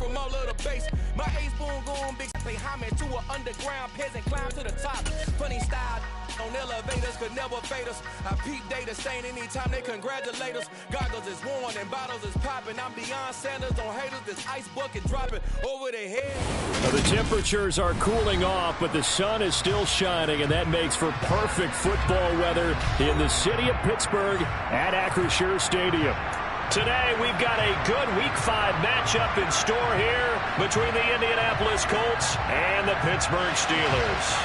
from all of the base. My ace boom going big, pay homage to an underground peasant, climb to the top. Funny style on elevators could never fade us. I peep data stain anytime they congratulate us. Goggles is worn and bottles is popping. I'm beyond Sanders on haters. This ice bucket dropping over their head. Well, the temperatures are cooling off, but the sun is still shining, and that makes for perfect football weather in the city of Pittsburgh at Acrisure Stadium. Today, we've got a good Week 5 matchup in store here between the Indianapolis Colts and the Pittsburgh Steelers.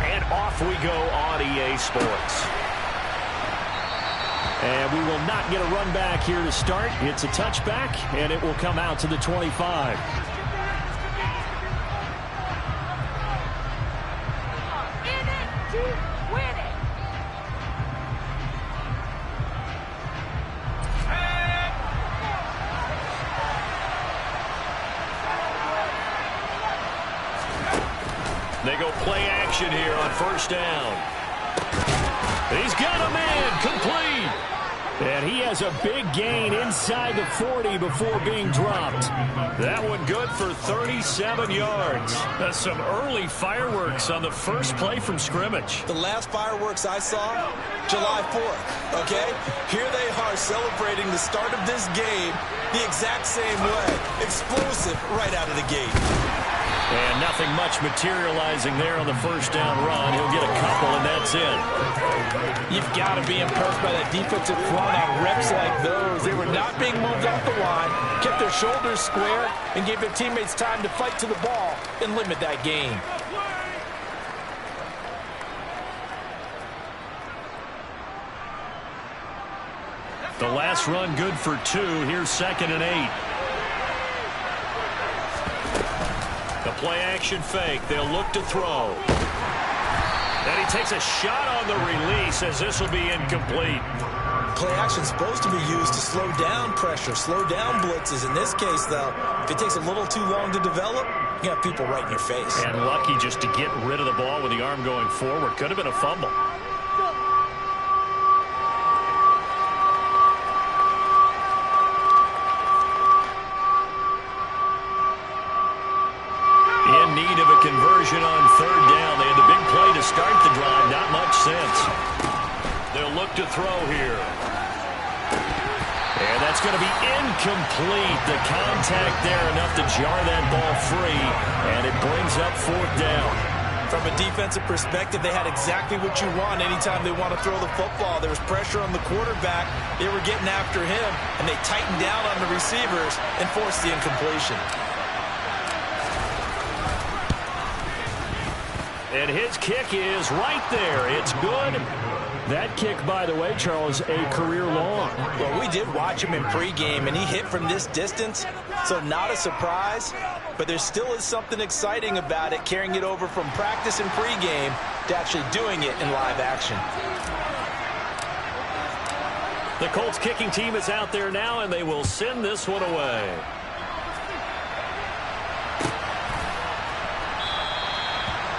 And off we go on EA Sports. And we will not get a run back here to start. It's a touchback, and it will come out to the 25. In it to win it. They go play action here on first down. He's got a man complete. And he has a big gain inside the 40 before being dropped. That one good for 37 yards. That's some early fireworks on the first play from scrimmage. The last fireworks I saw, July 4th, okay? Here they are celebrating the start of this game the exact same way. Explosive right out of the gate. And nothing much materializing there on the first down run. He'll get a couple, and that's it. You've got to be impressed by that defensive front on reps like those. They were not being moved off the line, kept their shoulders square, and gave their teammates time to fight to the ball and limit that gain. The last run good for 2. Here's 2nd and 8. The play-action fake. They'll look to throw. And he takes a shot on the release as this will be incomplete. Play-action's supposed to be used to slow down pressure, slow down blitzes. In this case, though, if it takes a little too long to develop, you have people right in your face. And lucky just to get rid of the ball with the arm going forward. Could have been a fumble. In need of a conversion on third down. They had the big play to start the drive. Not much sense. They'll look to throw here. And that's going to be incomplete. The contact there enough to jar that ball free. And it brings up 4th down. From a defensive perspective, they had exactly what you want anytime they want to throw the football. There was pressure on the quarterback. They were getting after him, and they tightened down on the receivers and forced the incompletion. And his kick is right there. It's good. That kick, by the way, Charles, a career long. Well, we did watch him in pregame, and he hit from this distance, so not a surprise. But there still is something exciting about it, carrying it over from practice and pregame to actually doing it in live action. The Colts kicking team is out there now, and they will send this one away.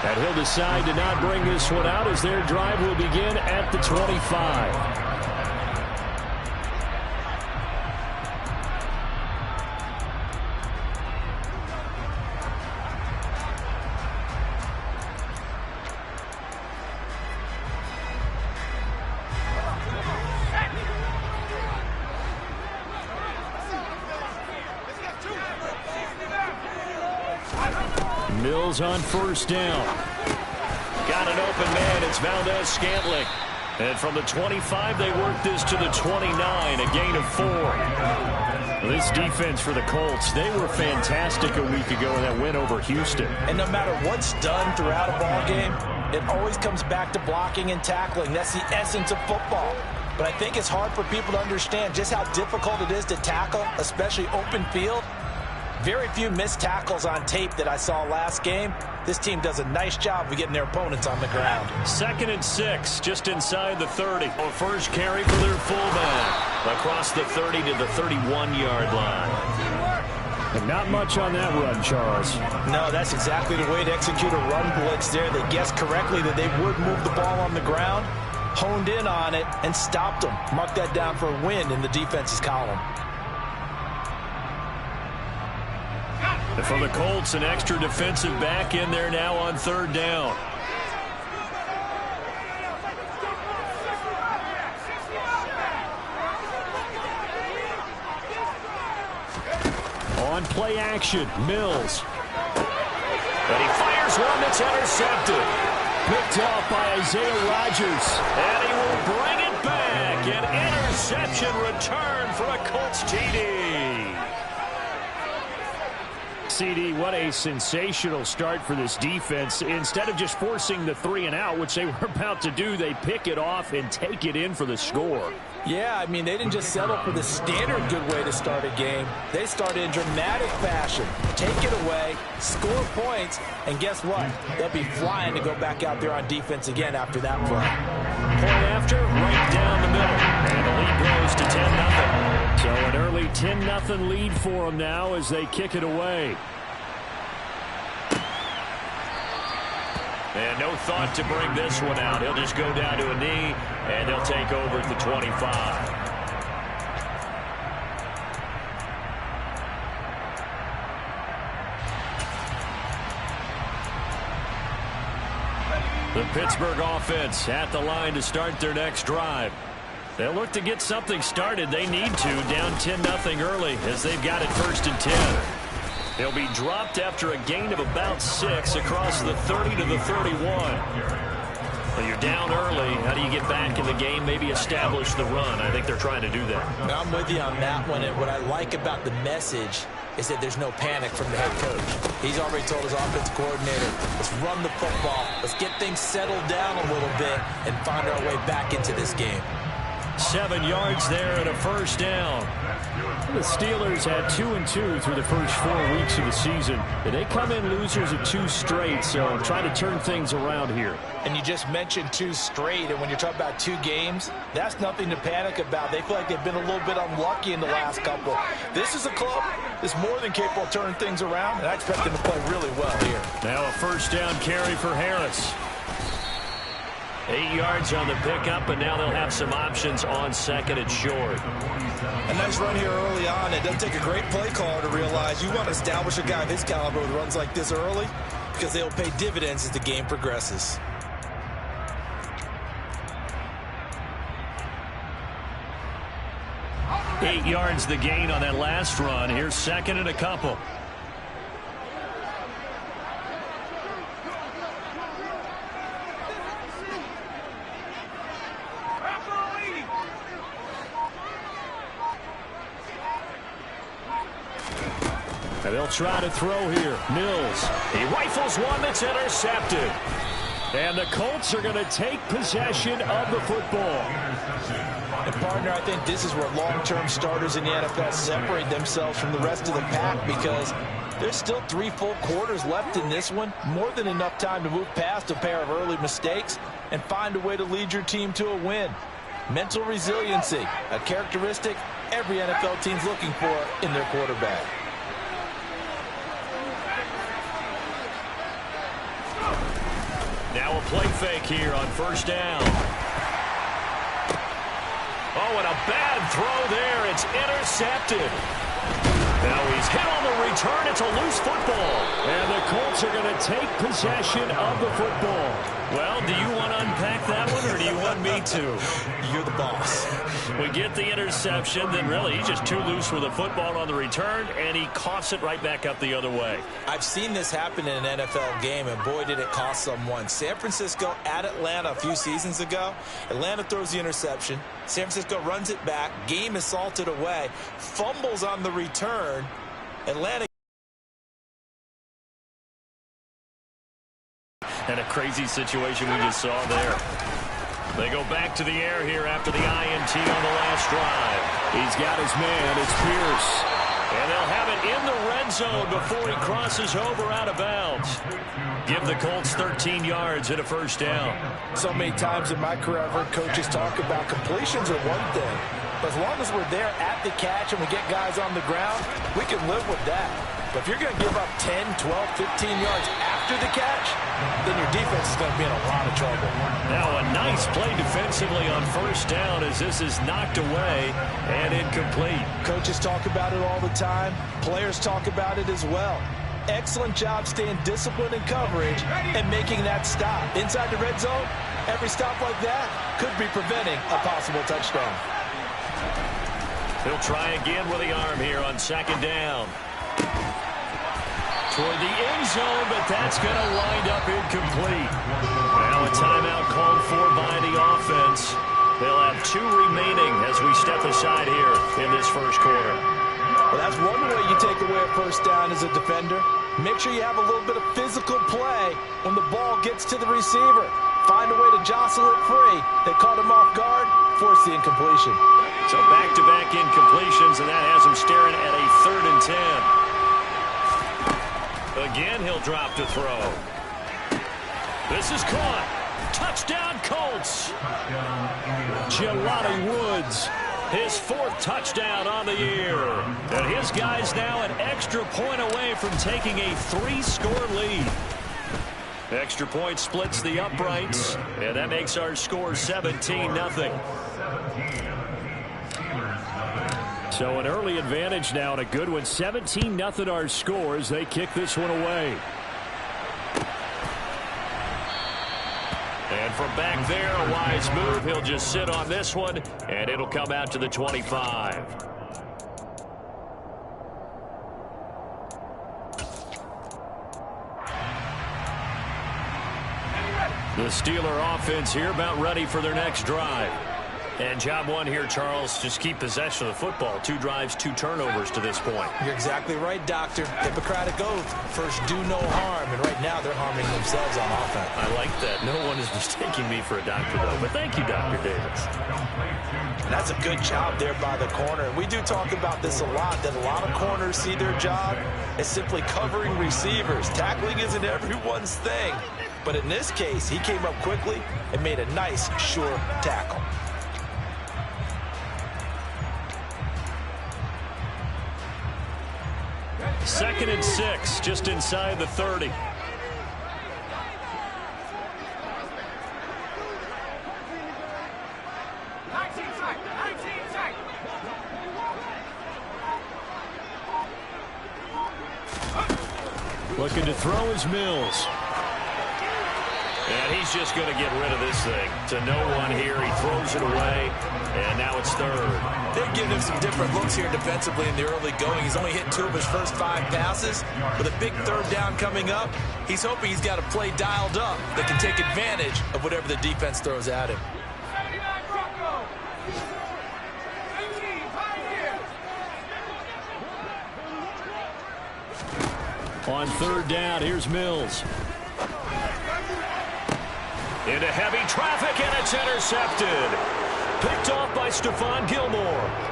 And he'll decide to not bring this one out as their drive will begin at the 25. Mills on first down. Got an open man. It's Valdez-Scantling. And from the 25, they work this to the 29, a gain of 4. This defense for the Colts, they were fantastic a week ago in that win over Houston. And no matter what's done throughout a ball game, it always comes back to blocking and tackling. That's the essence of football. But I think it's hard for people to understand just how difficult it is to tackle, especially open field. Very few missed tackles on tape that I saw last game. This team does a nice job of getting their opponents on the ground. 2nd and 6, just inside the 30. First carry for their fullback. Across the 30 to the 31-yard line. And not much on that run, Charles. No, that's exactly the way to execute a run blitz there. They guessed correctly that they would move the ball on the ground, honed in on it, and stopped them. Mark that down for a win in the defense's column. And for the Colts, an extra defensive back in there now on 3rd down. On play action, Mills. And he fires one that's intercepted. Picked off by Isaiah Rodgers. And he will bring it back. An interception return for a Colts TD. CD, what a sensational start for this defense. Instead of just forcing the 3-and-out, which they were about to do, they pick it off and take it in for the score. Yeah, I mean, they didn't just settle for the standard good way to start a game. They started in dramatic fashion. Take it away, score points, and guess what? They'll be flying to go back out there on defense again after that play. Point after, right down the middle. And the lead grows to 10-0. So an early 10-0 lead for them now as they kick it away. And no thought to bring this one out. He'll just go down to a knee, and they'll take over at the 25. The Pittsburgh offense at the line to start their next drive. They'll look to get something started. They need to, down 10-0 early as they've got it 1st and 10. They'll be dropped after a gain of about 6 across the 30 to the 31. Well, you're down early. How do you get back in the game? Maybe establish the run. I think they're trying to do that. I'm with you on that one. And what I like about the message is that there's no panic from the head coach. He's already told his offensive coordinator, let's run the football. Let's get things settled down a little bit and find our way back into this game. 7 yards there and a 1st down. The Steelers had 2-2 through the first 4 weeks of the season. They come in losers of 2 straight, so trying to turn things around here. And you just mentioned 2 straight, and when you're talking about 2 games, that's nothing to panic about. They feel like they've been a little bit unlucky in the last couple. This is a club that's more than capable of turning things around, and I expect them to play really well here. Now a 1st down carry for Harris. 8 yards on the pickup, and now they'll have some options on 2nd and short. A nice run here early on. It doesn't take a great play caller to realize you want to establish a guy of his caliber with runs like this early because they will pay dividends as the game progresses. Eight yards the gain on that last run. Here's 2nd and a couple. And they'll try to throw here. Mills. He rifles one that's intercepted. And the Colts are going to take possession of the football. And partner, I think this is where long-term starters in the NFL separate themselves from the rest of the pack because there's still 3 full quarters left in this one. More than enough time to move past a pair of early mistakes and find a way to lead your team to a win. Mental resiliency, a characteristic every NFL team's looking for in their quarterback. Now a play fake here on 1st down. Oh, and a bad throw there. It's intercepted. Now he's hit on the return. It's a loose football. And the Colts are going to take possession of the football. Well, do you want to unpack that one, or do you want me to? You're the boss. We get the interception, then really he's just too loose with the football on the return, and he coughs it right back up the other way. I've seen this happen in an NFL game, and boy, did it cost someone. San Francisco at Atlanta a few seasons ago. Atlanta throws the interception. San Francisco runs it back. Game is salted away. Fumbles on the return. Atlanta. And a crazy situation we just saw there. They go back to the air here after the INT on the last drive. He's got his man. It's Pierce. And they'll have it in the red zone before he crosses over out of bounds. Give the Colts 13 yards and a first down. So many times in my career I've heard coaches talk about completions are one thing. But as long as we're there at the catch and we get guys on the ground, we can live with that. But if you're going to give up 10, 12, 15 yards after the catch, then your defense is going to be in a lot of trouble. Now a nice play defensively on first down as this is knocked away and incomplete. Coaches talk about it all the time. Players talk about it as well. Excellent job staying disciplined in coverage and making that stop. Inside the red zone, every stop like that could be preventing a possible touchdown. He'll try again with the arm here on second down. Toward the end zone, but that's going to wind up incomplete. Now a timeout called for by the offense. They'll have 2 remaining as we step aside here in this first quarter. Well, that's one way you take away a first down as a defender. Make sure you have a little bit of physical play when the ball gets to the receiver. Find a way to jostle it free. They caught him off guard, force the incompletion. So back-to-back incompletions, and that has him staring at a 3rd and 10. Again, he'll drop to throw. This is caught. Touchdown, Colts. Jelani Woods, his 4th touchdown on the year. And his guys now an extra point away from taking a 3-score lead. Extra point splits the uprights, and that makes our score 17-0. So an early advantage now, and a good one. 17-0 our score as they kick this one away. And from back there, a wise move. He'll just sit on this one, and it'll come out to the 25. The Steeler offense here about ready for their next drive. And job one here, Charles, just keep possession of the football. 2 drives, 2 turnovers to this point. You're exactly right, Doctor. Hippocratic oath. First, do no harm. And right now, they're harming themselves on offense. I like that. No one is mistaking me for a doctor, though. But thank you, Dr. Davis. And that's a good job there by the corner. And we do talk about this a lot, that a lot of corners see their job as simply covering receivers. Tackling isn't everyone's thing. But in this case, he came up quickly and made a nice, sure tackle. Second and 6, just inside the 30. Looking to throw is Mills. And he's just going to get rid of this thing. To no one here. He throws it away. And now it's 3rd. They're giving him some different looks here defensively in the early going. He's only hit 2 of his first 5 passes. With a big 3rd down coming up, he's hoping he's got a play dialed up that can take advantage of whatever the defense throws at him. On 3rd down, here's Mills. Into heavy traffic, and it's intercepted. Picked off by Stephon Gilmore.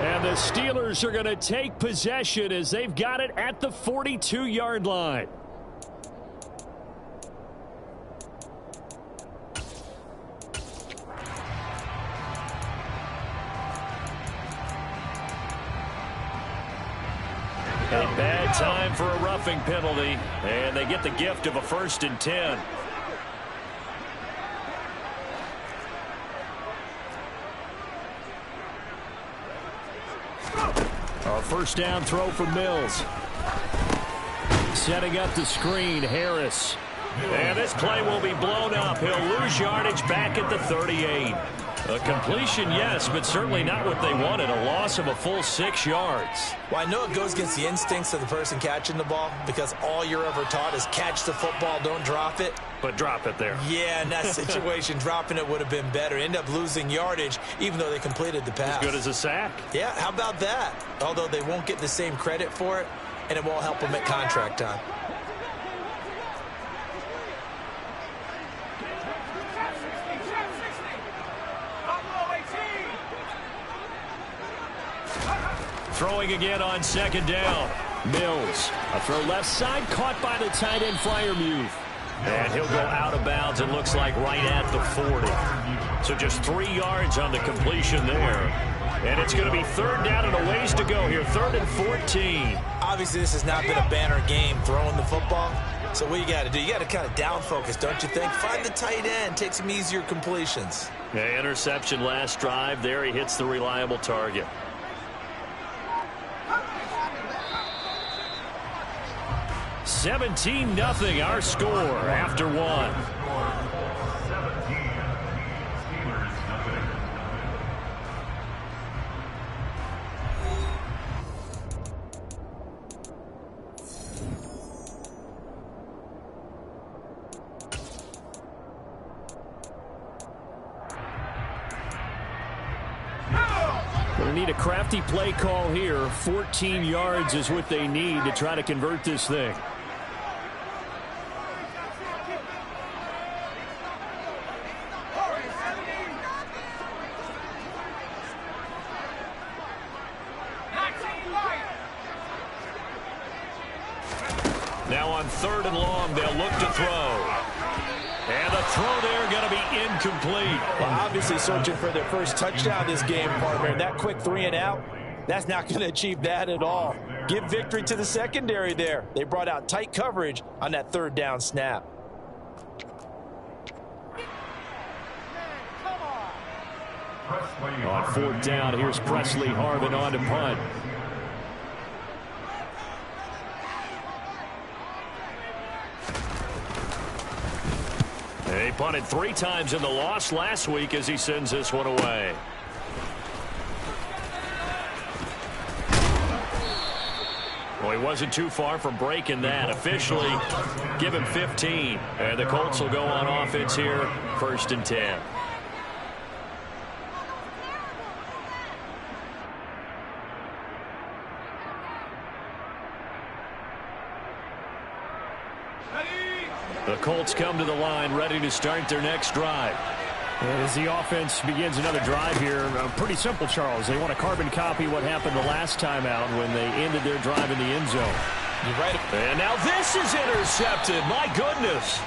And the Steelers are going to take possession as they've got it at the 42-yard line. A bad time for a roughing penalty, and they get the gift of a 1st and 10. A first down throw for Mills. Setting up the screen, Harris. And this play will be blown up. He'll lose yardage back at the 38. A completion, yes, but certainly not what they wanted. A loss of a full 6 yards. Well, I know it goes against the instincts of the person catching the ball because all you're ever taught is catch the football, don't drop it. But drop it there. Yeah, in that situation, dropping it would have been better. End up losing yardage, even though they completed the pass. As good as a sack. Yeah, how about that? Although they won't get the same credit for it, and it won't help them at contract time. Throwing again on second down. Mills. A throw left side, caught by the tight end Freiermuth. And he'll go out of bounds, it looks like, right at the 40. So just 3 yards on the completion there. And it's going to be third down and a ways to go here. 3rd and 14. Obviously, this has not been a banner game throwing the football. So what you got to do, you got to kind of down focus, don't you think? Find the tight end, take some easier completions. Yeah, interception last drive. There he hits the reliable target. $17-0 our score after one. Going to need a crafty play call here. 14 yards is what they need to try to convert this thing. Now on 3rd and long, they'll look to throw. And the throw there going to be incomplete. Well, obviously searching for their first touchdown this game, partner. That quick 3 and out, that's not going to achieve that at all. Give victory to the secondary there. They brought out tight coverage on that 3rd down snap. On 4th down, here's Presley Harvin on to punt. He punted 3 times in the loss last week as he sends this one away. Well, he wasn't too far from breaking that. Officially, give him 15. And the Colts will go on offense here, 1st and 10. The Colts come to the line, ready to start their next drive. And as the offense begins another drive here, pretty simple, Charles. They want to carbon copy what happened the last time out when they ended their drive in the end zone. You're right. And now this is intercepted. My goodness.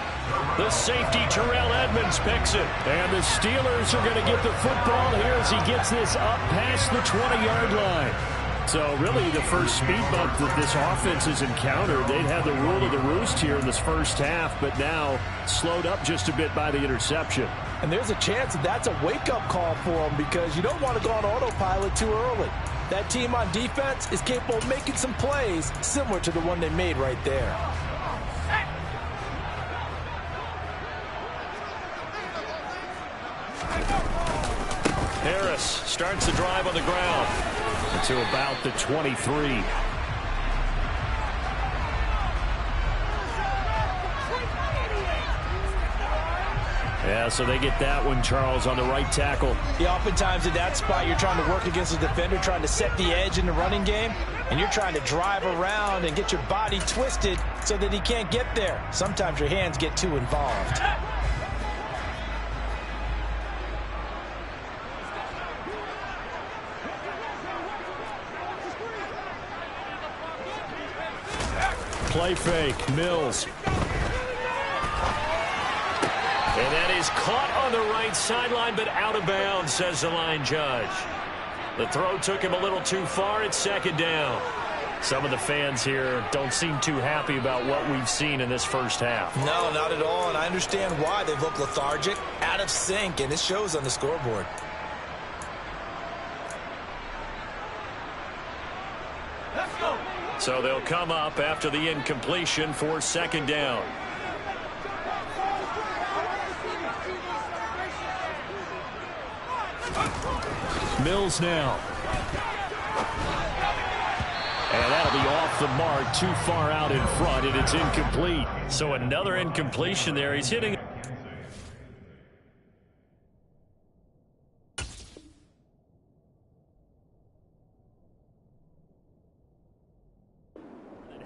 The safety, Terrell Edmonds, picks it. And the Steelers are going to get the football here as he gets this up past the 20-yard line. So really the first speed bump that this offense has encountered. They'd had the rule of the roost here in this first half, but now slowed up just a bit by the interception. And there's a chance that that's a wake-up call for them because you don't want to go on autopilot too early. That team on defense is capable of making some plays similar to the one they made right there. Harris starts the drive on the ground to about the 23. Yeah, so they get that one, Charles, on the right tackle. Yeah, oftentimes at that spot, you're trying to work against a defender, trying to set the edge in the running game, and you're trying to drive around and get your body twisted so that he can't get there. Sometimes your hands get too involved. Play fake, Mills. And that is caught on the right sideline, but out of bounds, says the line judge. The throw took him a little too far. It's 2nd down. Some of the fans here don't seem too happy about what we've seen in this first half. No, not at all, and I understand why. They look lethargic, out of sync, and it shows on the scoreboard. So they'll come up after the incompletion for 2nd down. Mills now. And that'll be off the mark, too far out in front, and it's incomplete. So another incompletion there. He's hitting.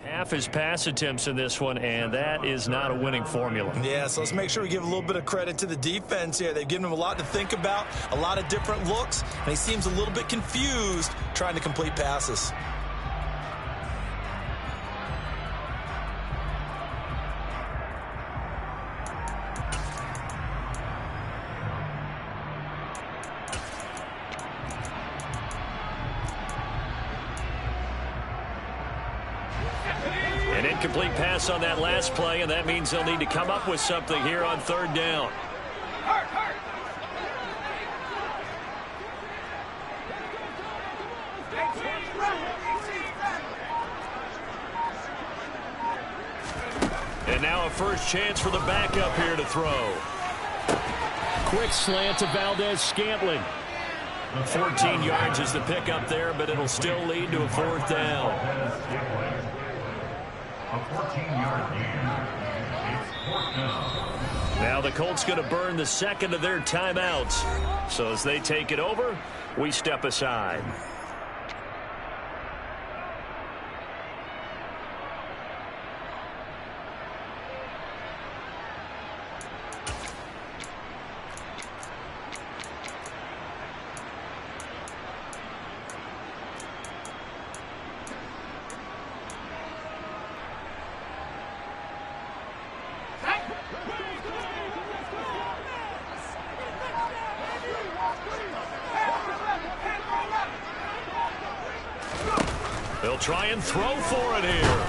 Half his pass attempts in this one, and that is not a winning formula. Yeah, so let's make sure we give a little bit of credit to the defense here. They've given him a lot to think about, a lot of different looks, and he seems a little bit confused trying to complete passes. An incomplete pass on that last play, and that means they'll need to come up with something here on third down. And now a first chance for the backup here to throw. Quick slant to Valdez-Scantling. 14 yards is the pickup there, but it'll still lead to a fourth down. A 14-yard gain. It's fourth down. Now the Colts going to burn the second of their timeouts. So as they take it over, we step aside. They'll try and throw for it here.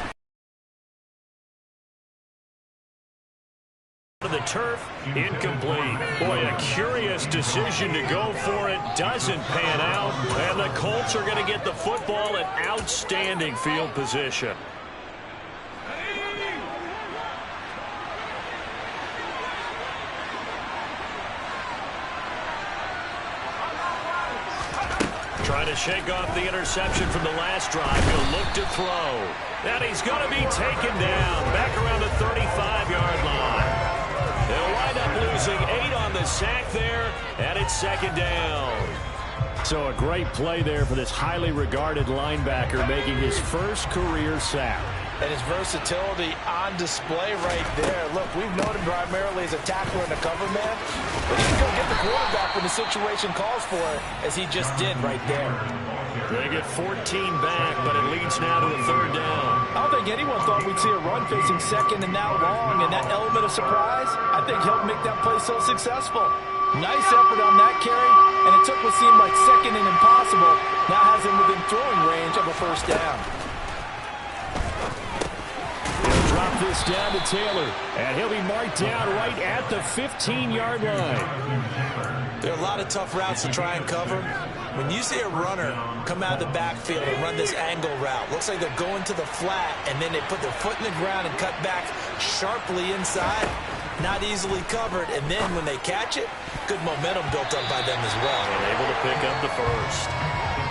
The turf, incomplete. Boy, a curious decision to go for it. Doesn't pan out. And the Colts are going to get the football at outstanding field position. Trying to shake off the interception from the last drive. He'll look to throw. And he's going to be taken down back around the 35-yard line. They'll wind up losing 8 on the sack there, and it's second down. So a great play there for this highly regarded linebacker making his first career sack. And his versatility on display right there. Look, we've known him primarily as a tackler and a cover man, but he can go get the quarterback when the situation calls for it, as he just did right there. They get 14 back, but it leads now to a third down. I don't think anyone thought we'd see a run facing second and now long, and that element of surprise, I think, helped make that play so successful. Nice effort on that carry, and it took what seemed like second and impossible, now has him within throwing range of a first down. Drop this down to Taylor, and he'll be marked down right at the 15-yard line. There are a lot of tough routes to try and cover. When you see a runner come out of the backfield and run this angle route, looks like they're going to the flat, and then they put their foot in the ground and cut back sharply inside. Not easily covered, and then when they catch it, good momentum built up by them as well. And able to pick up the first.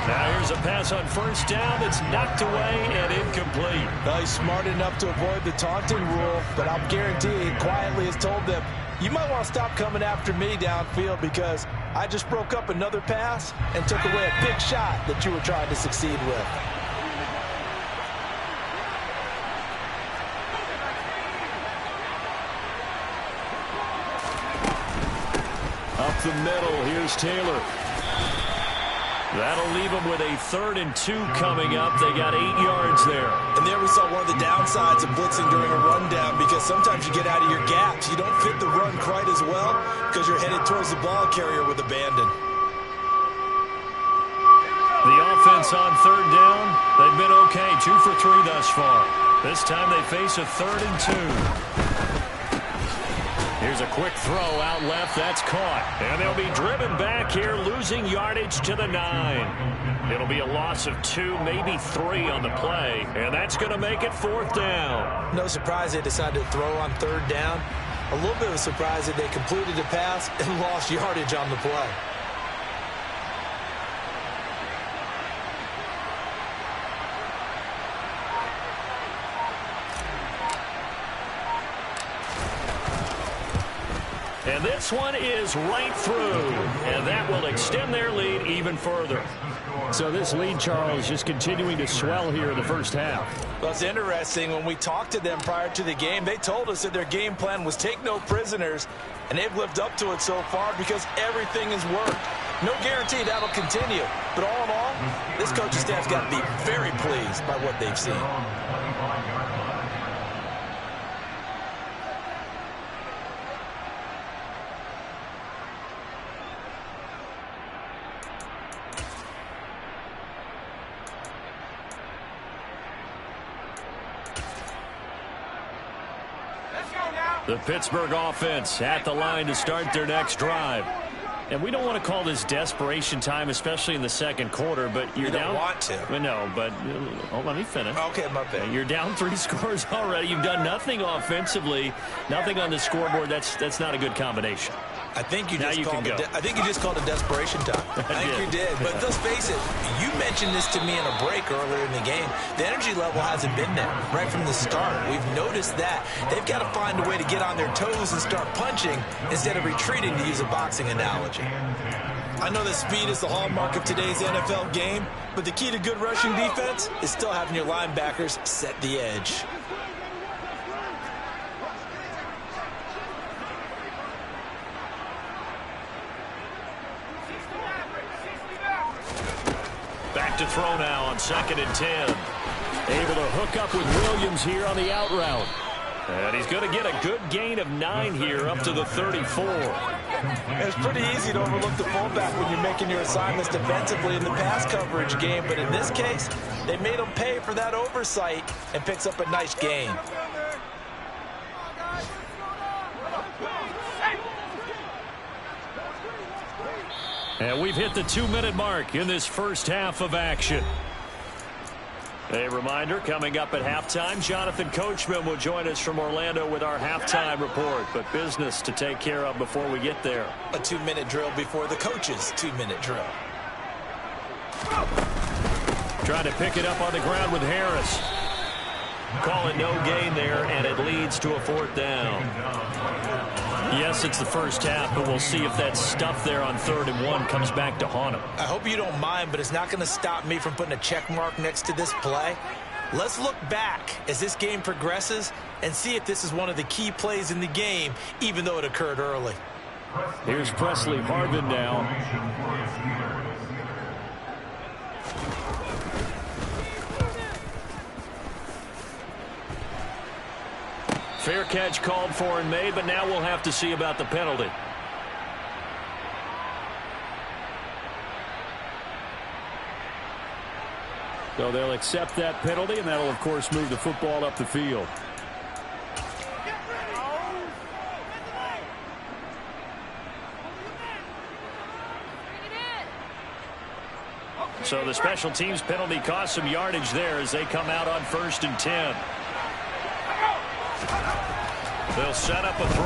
Now here's a pass on first down that's knocked away and incomplete. Well, he's smart enough to avoid the taunting rule, but I'll guarantee he quietly has told them, you might want to stop coming after me downfield because I just broke up another pass and took away a big shot that you were trying to succeed with. Up the middle, here's Taylor. That'll leave them with a 3rd and 2 coming up. They got 8 yards there. And there we saw one of the downsides of blitzing during a rundown, because sometimes you get out of your gaps. You don't fit the run quite as well because you're headed towards the ball carrier with abandon. The offense on 3rd down, they've been okay. 2 for 3 thus far. This time they face a 3rd and 2. Here's a quick throw out left. That's caught. And they'll be driven back here, losing yardage to the 9. It'll be a loss of 2, maybe 3 on the play. And that's going to make it 4th down. No surprise they decided to throw on 3rd down. A little bit of a surprise that they completed the pass and lost yardage on the play. And this one is right through, and that will extend their lead even further. So this lead, Charles, just continuing to swell here in the first half. Well, it's interesting. When we talked to them prior to the game, they told us that their game plan was take no prisoners, and they've lived up to it so far because everything has worked. No guarantee that'll continue. But all in all, this coaching staff's got to be very pleased by what they've seen. The Pittsburgh offense at the line to start their next drive. And we don't want to call this desperation time, especially in the second quarter, but you're down. You don't want to. Well, no, but let me finish. Okay, my bad. You're down 3 scores already. You've done nothing offensively, nothing on the scoreboard. That's not a good combination. I think you just called it desperation time. I think you did. But let's face it, you mentioned this to me in a break earlier in the game. The energy level hasn't been there right from the start. We've noticed that. They've got to find a way to get on their toes and start punching instead of retreating, to use a boxing analogy. I know that speed is the hallmark of today's NFL game, but the key to good rushing defense is still having your linebackers set the edge. Back to throw now on 2nd and 10. Able to hook up with Williams here on the out route. And he's going to get a good gain of 9 here up to the 34. It's pretty easy to overlook the fullback when you're making your assignments defensively in the pass coverage game, but in this case, they made him pay for that oversight and picks up a nice gain. And we've hit the 2-minute mark in this first half of action. A reminder, coming up at halftime, Jonathan Coachman will join us from Orlando with our halftime report. But business to take care of before we get there. A 2-minute drill before the coach's 2-minute drill. Trying to pick it up on the ground with Harris. Call it no gain there, and it leads to a 4th down. Yes, it's the first half, but we'll see if that stuff there on 3rd and 1 comes back to haunt him. I hope you don't mind, but it's not going to stop me from putting a check mark next to this play. Let's look back as this game progresses and see if this is one of the key plays in the game, even though it occurred early. Here's Presley Harvin now. Fair catch called for and made, but now we'll have to see about the penalty. So they'll accept that penalty, and that'll, of course, move the football up the field. So the special teams penalty cost some yardage there as they come out on 1st and 10. They'll set up a throw.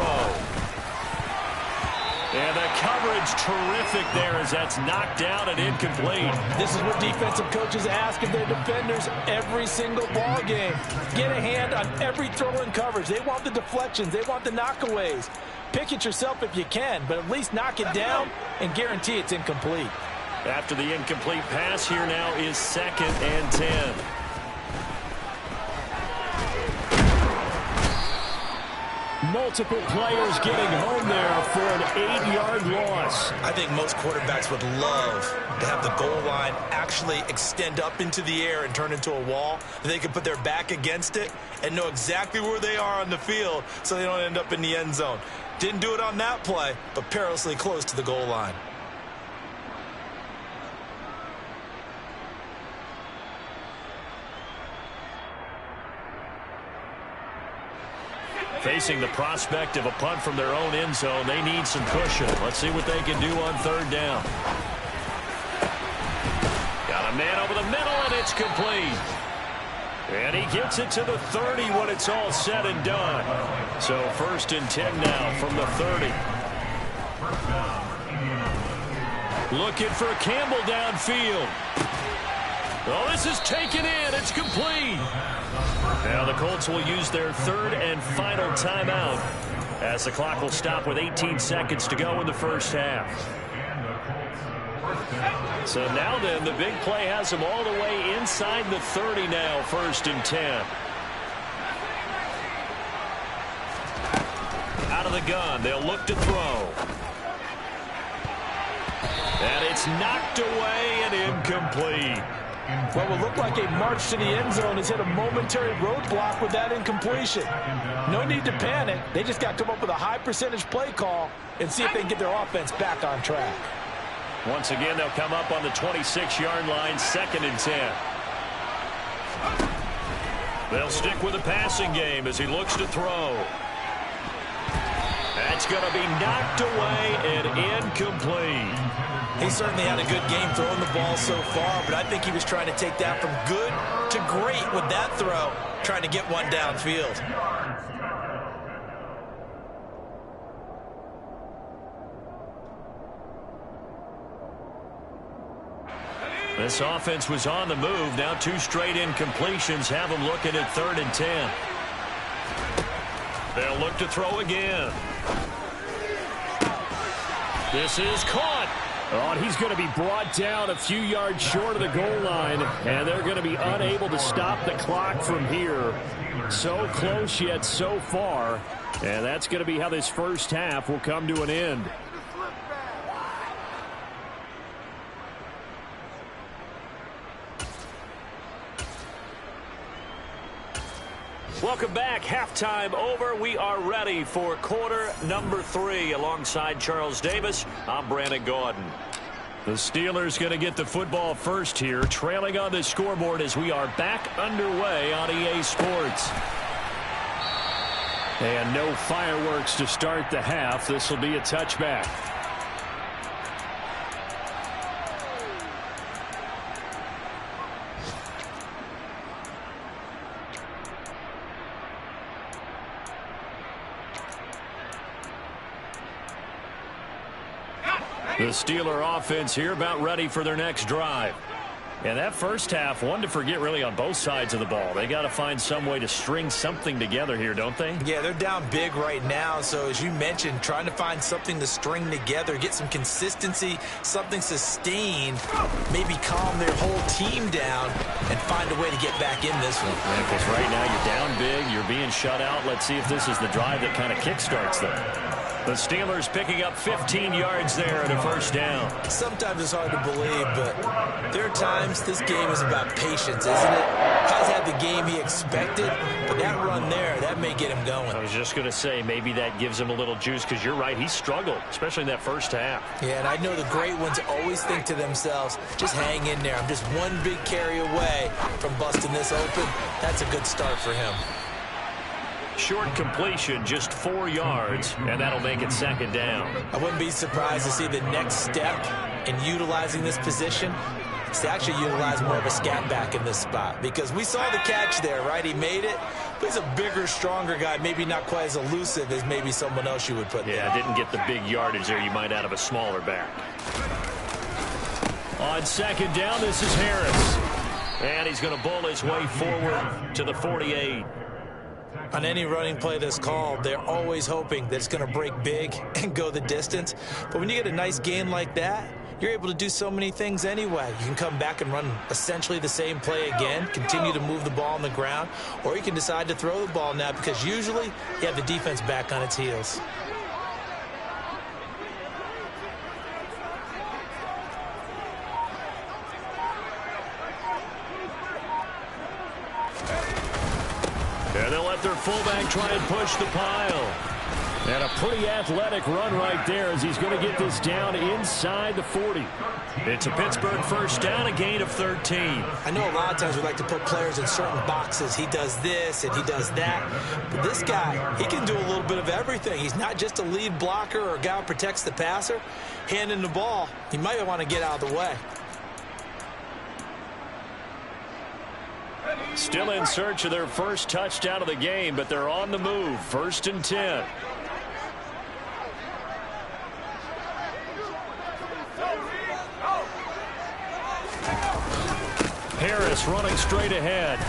And the coverage terrific there as that's knocked down and incomplete. This is what defensive coaches ask of their defenders every single ball game. Get a hand on every throw in coverage. They want the deflections. They want the knockaways. Pick it yourself if you can, but at least knock it down and guarantee it's incomplete. After the incomplete pass, here now is 2nd and 10. Multiple players getting home there for an 8-yard loss. I think most quarterbacks would love to have the goal line actually extend up into the air and turn into a wall. They can put their back against it and know exactly where they are on the field so they don't end up in the end zone. Didn't do it on that play, but perilously close to the goal line. Facing the prospect of a punt from their own end zone, they need some cushion. Let's see what they can do on 3rd down. Got a man over the middle, and it's complete. And he gets it to the 30 when it's all said and done. So 1st and 10 now from the 30. Looking for Campbell downfield. Oh, this is taken in. It's complete. Now the Colts will use their 3rd and final timeout as the clock will stop with 18 seconds to go in the first half. So now then, the big play has him all the way inside the 30 now, 1st and 10. Out of the gun, they'll look to throw. And it's knocked away and incomplete. What will look like a march to the end zone has hit a momentary roadblock with that incompletion. No need to panic. They just got to come up with a high percentage play call and see if they can get their offense back on track. Once again, they'll come up on the 26-yard line, 2nd and 10. They'll stick with the passing game as he looks to throw. That's going to be knocked away and incomplete. He certainly had a good game throwing the ball so far, but I think he was trying to take that from good to great with that throw, trying to get one downfield. This offense was on the move. Now 2 straight incompletions have them looking at 3rd and 10. They'll look to throw again. This is caught. Oh, and he's going to be brought down a few yards short of the goal line, and they're going to be unable to stop the clock from here. So close yet so far, and that's going to be how this first half will come to an end. Welcome back. Halftime over. We are ready for quarter number 3. Alongside Charles Davis, I'm Brandon Gaudin. The Steelers going to get the football first here, trailing on the scoreboard as we are back underway on EA Sports. And no fireworks to start the half. This will be a touchback. The Steeler offense here about ready for their next drive. And that first half, one to forget really on both sides of the ball. They got to find some way to string something together here, don't they? Yeah, they're down big right now. So as you mentioned, trying to find something to string together, get some consistency, something sustained, maybe calm their whole team down and find a way to get back in this one. Yeah, because right now you're down big, you're being shut out. Let's see if this is the drive that kind of kickstarts them. The Steelers picking up 15 yards there at a first down. Sometimes it's hard to believe, but there are times this game is about patience, isn't it? Has had the game he expected, but that run there, that may get him going. I was just going to say, maybe that gives him a little juice, because you're right, he struggled, especially in that first half. Yeah, and I know the great ones always think to themselves, just hang in there. I'm just one big carry away from busting this open. That's a good start for him. Short completion, just 4 yards, and that'll make it 2nd down. I wouldn't be surprised to see the next step in utilizing this position is to actually utilize more of a scat back in this spot, because we saw the catch there, right? He made it, but he's a bigger, stronger guy, maybe not quite as elusive as maybe someone else you would put there. Yeah, didn't get the big yardage there you might out of a smaller back. On 2nd down, this is Harris. And he's going to bowl his way forward to the 48. On any running play that's called, they're always hoping that it's going to break big and go the distance. But when you get a nice gain like that, you're able to do so many things anyway. You can come back and run essentially the same play again, continue to move the ball on the ground, or you can decide to throw the ball now, because usually you have the defense back on its heels. And they'll let their fullback try and push the pile. And a pretty athletic run right there as he's going to get this down inside the 40. It's a Pittsburgh first down, a gain of 13. I know a lot of times we like to put players in certain boxes. He does this and he does that. But this guy, he can do a little bit of everything. He's not just a lead blocker or a guy who protects the passer. Handing the ball, he might want to get out of the way. Still in search of their first touchdown of the game, but they're on the move. 1st and 10. Harris running straight ahead.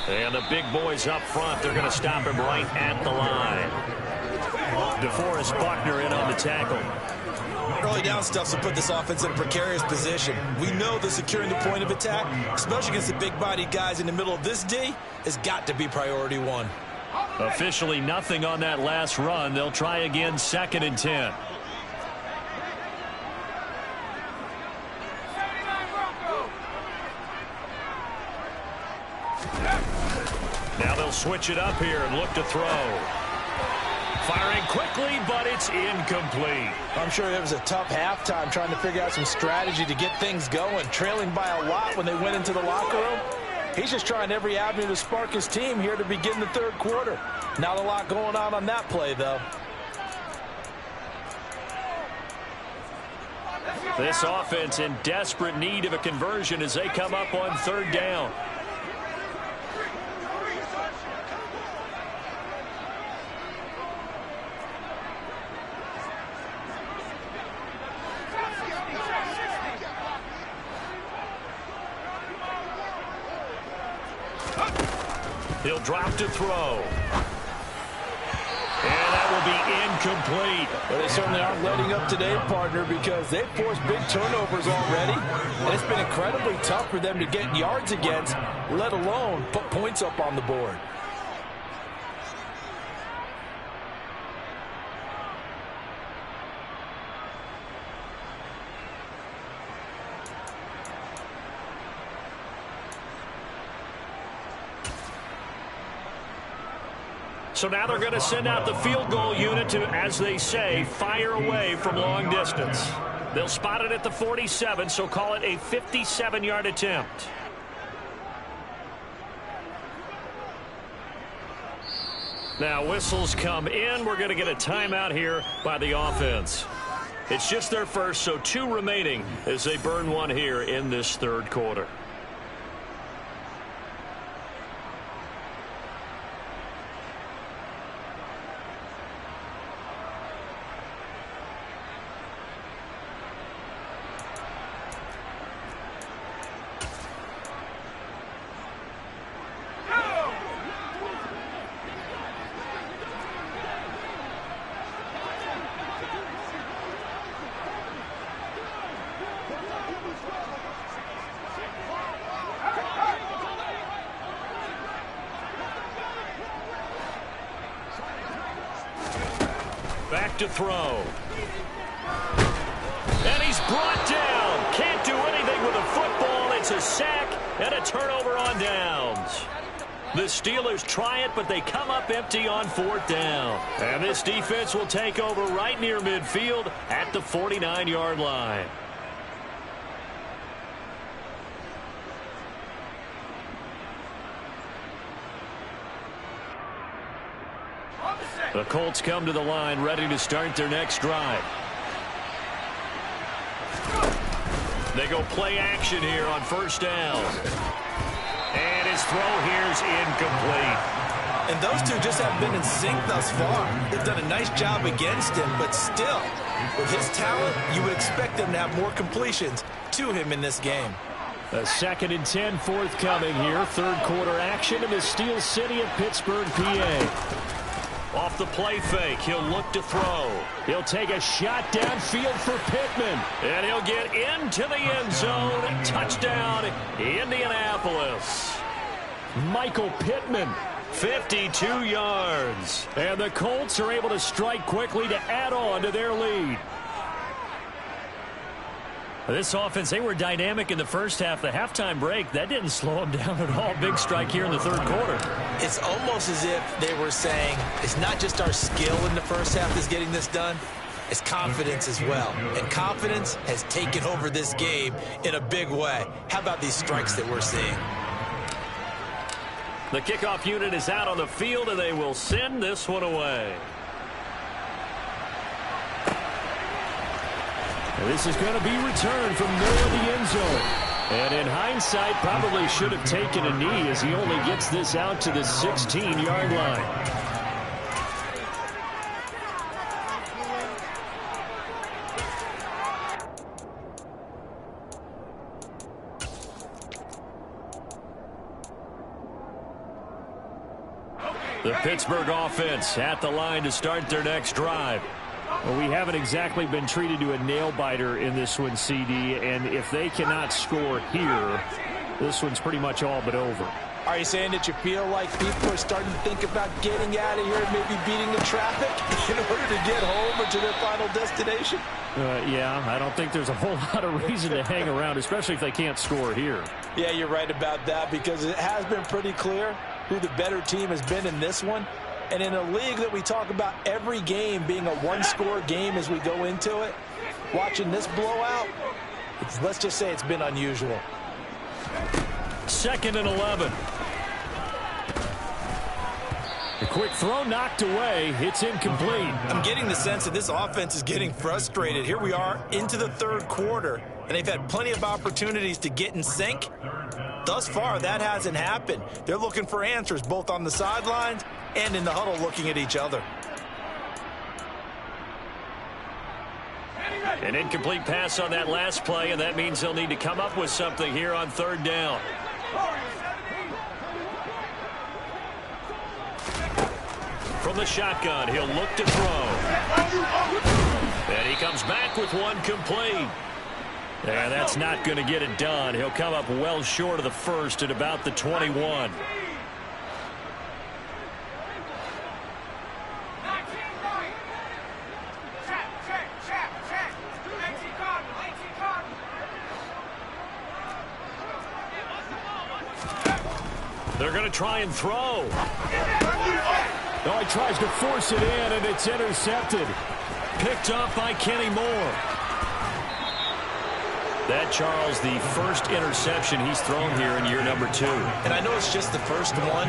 And the big boys up front, they're going to stop him right at the line. DeForest Buckner in on the tackle. Early down stuff to put this offense in a precarious position. We know that securing the point of attack, especially against the big-bodied guys in the middle of this D, has got to be priority one. Officially nothing on that last run. They'll try again, 2nd and 10. Now they'll switch it up here and look to throw. Firing quickly, but it's incomplete. I'm sure it was a tough halftime trying to figure out some strategy to get things going, trailing by a lot when they went into the locker room. He's just trying every avenue to spark his team here to begin the third quarter. Not a lot going on that play, though. This offense in desperate need of a conversion as they come up on 3rd down. He'll drop to throw. And that will be incomplete. Well, they certainly aren't letting up today, partner, because they've forced big turnovers already. And it's been incredibly tough for them to get yards against, let alone put points up on the board. So now they're going to send out the field goal unit to, as they say, fire away from long distance. They'll spot it at the 47, so call it a 57-yard attempt. Now whistles come in. We're going to get a timeout here by the offense. It's just their first, so 2 remaining as they burn one here in this third quarter. Back to throw. And he's brought down. Can't do anything with a football. It's a sack and a turnover on downs. The Steelers try it, but they come up empty on 4th down. And this defense will take over right near midfield at the 49-yard line. The Colts come to the line ready to start their next drive. They go play action here on 1st down. And his throw here's incomplete. And those two just haven't been in sync thus far. They've done a nice job against him, but still, with his talent, you would expect them to have more completions to him in this game. A 2nd and 10 forthcoming here. Third quarter action in the Steel City of Pittsburgh, PA. Off the play fake, he'll look to throw. He'll take a shot downfield for Pittman. And he'll get into the end zone. Touchdown, Indianapolis. Michael Pittman, 52 yards. And the Colts are able to strike quickly to add on to their lead. This offense, they were dynamic in the first half. The halftime break, that didn't slow them down at all. Big strike here in the third quarter. It's almost as if they were saying, it's not just our skill in the first half that's getting this done, it's confidence as well. And confidence has taken over this game in a big way. How about these strikes that we're seeing? The kickoff unit is out on the field, and they will send this one away. This is going to be returned from near the end zone. And in hindsight, probably should have taken a knee as he only gets this out to the 16-yard line. The Pittsburgh offense at the line to start their next drive. Well, we haven't exactly been treated to a nail-biter in this one, CD, and if they cannot score here, this one's pretty much all but over. Are you saying that you feel like people are starting to think about getting out of here and maybe beating the traffic in order to get home or to their final destination? Yeah, I don't think there's a whole lot of reason to hang around, especially if they can't score here. Yeah, you're right about that, because it has been pretty clear who the better team has been in this one. And in a league that we talk about every game being a one-score game as we go into it, watching this blowout, let's just say it's been unusual. 2nd and 11. A quick throw knocked away. It's incomplete. I'm getting the sense that this offense is getting frustrated. Here we are into the third quarter, and they've had plenty of opportunities to get in sync. Thus far, that hasn't happened. They're looking for answers both on the sidelines and in the huddle looking at each other. An incomplete pass on that last play, and that means they'll need to come up with something here on 3rd down. From the shotgun, he'll look to throw. And he comes back with one complete. And that's not going to get it done. He'll come up well short of the first at about the 21. They're going to try and throw. Oh, he tries to force it in, and it's intercepted. Picked up by Kenny Moore. That, Charles, the first interception he's thrown here in year number 2. And I know it's just the first one,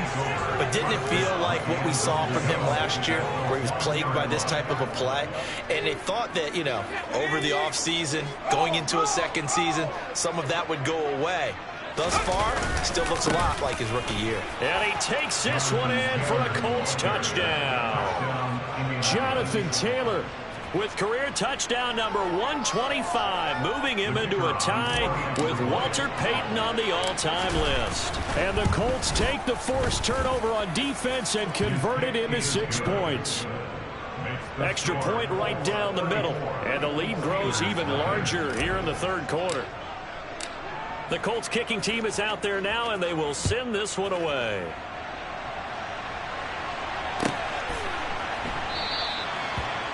but didn't it feel like what we saw from him last year, where he was plagued by this type of a play? And they thought that, you know, over the offseason, going into a second season, some of that would go away. Thus far, still looks a lot like his rookie year. And he takes this one in for a Colts touchdown. Jonathan Taylor with career touchdown number 125, moving him into a tie with Walter Payton on the all-time list. And the Colts take the forced turnover on defense and convert it into 6 points. Extra point right down the middle, and the lead grows even larger here in the 3rd quarter. The Colts kicking team is out there now, and they will send this one away.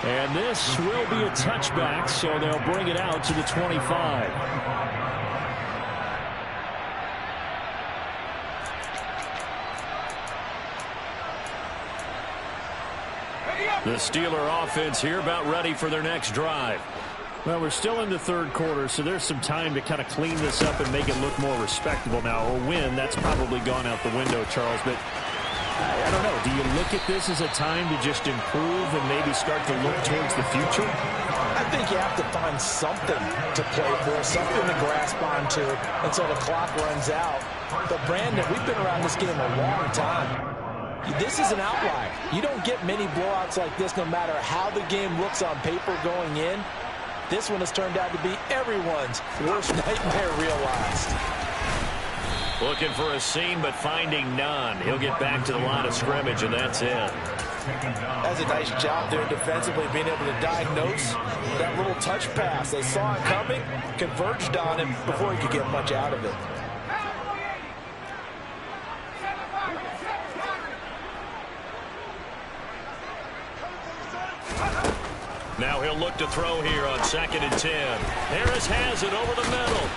And this will be a touchback, so they'll bring it out to the 25. The Steeler offense here about ready for their next drive. Well, we're still in the 3rd quarter, so there's some time to kind of clean this up and make it look more respectable now. A win, that's probably gone out the window, Charles, but I don't know. Do you look at this as a time to just improve and maybe start to look towards the future? I think you have to find something to play for, something to grasp onto until the clock runs out. But, Brandon, we've been around this game a long time. This is an outlier. You don't get many blowouts like this no matter how the game looks on paper going in. This one has turned out to be everyone's worst nightmare realized. Looking for a seam, but finding none. He'll get back to the line of scrimmage, and that's it. That's a nice job there defensively, being able to diagnose that little touch pass. They saw it coming, converged on him before he could get much out of it. Now he'll look to throw here on 2nd and 10. Harris has it over the middle.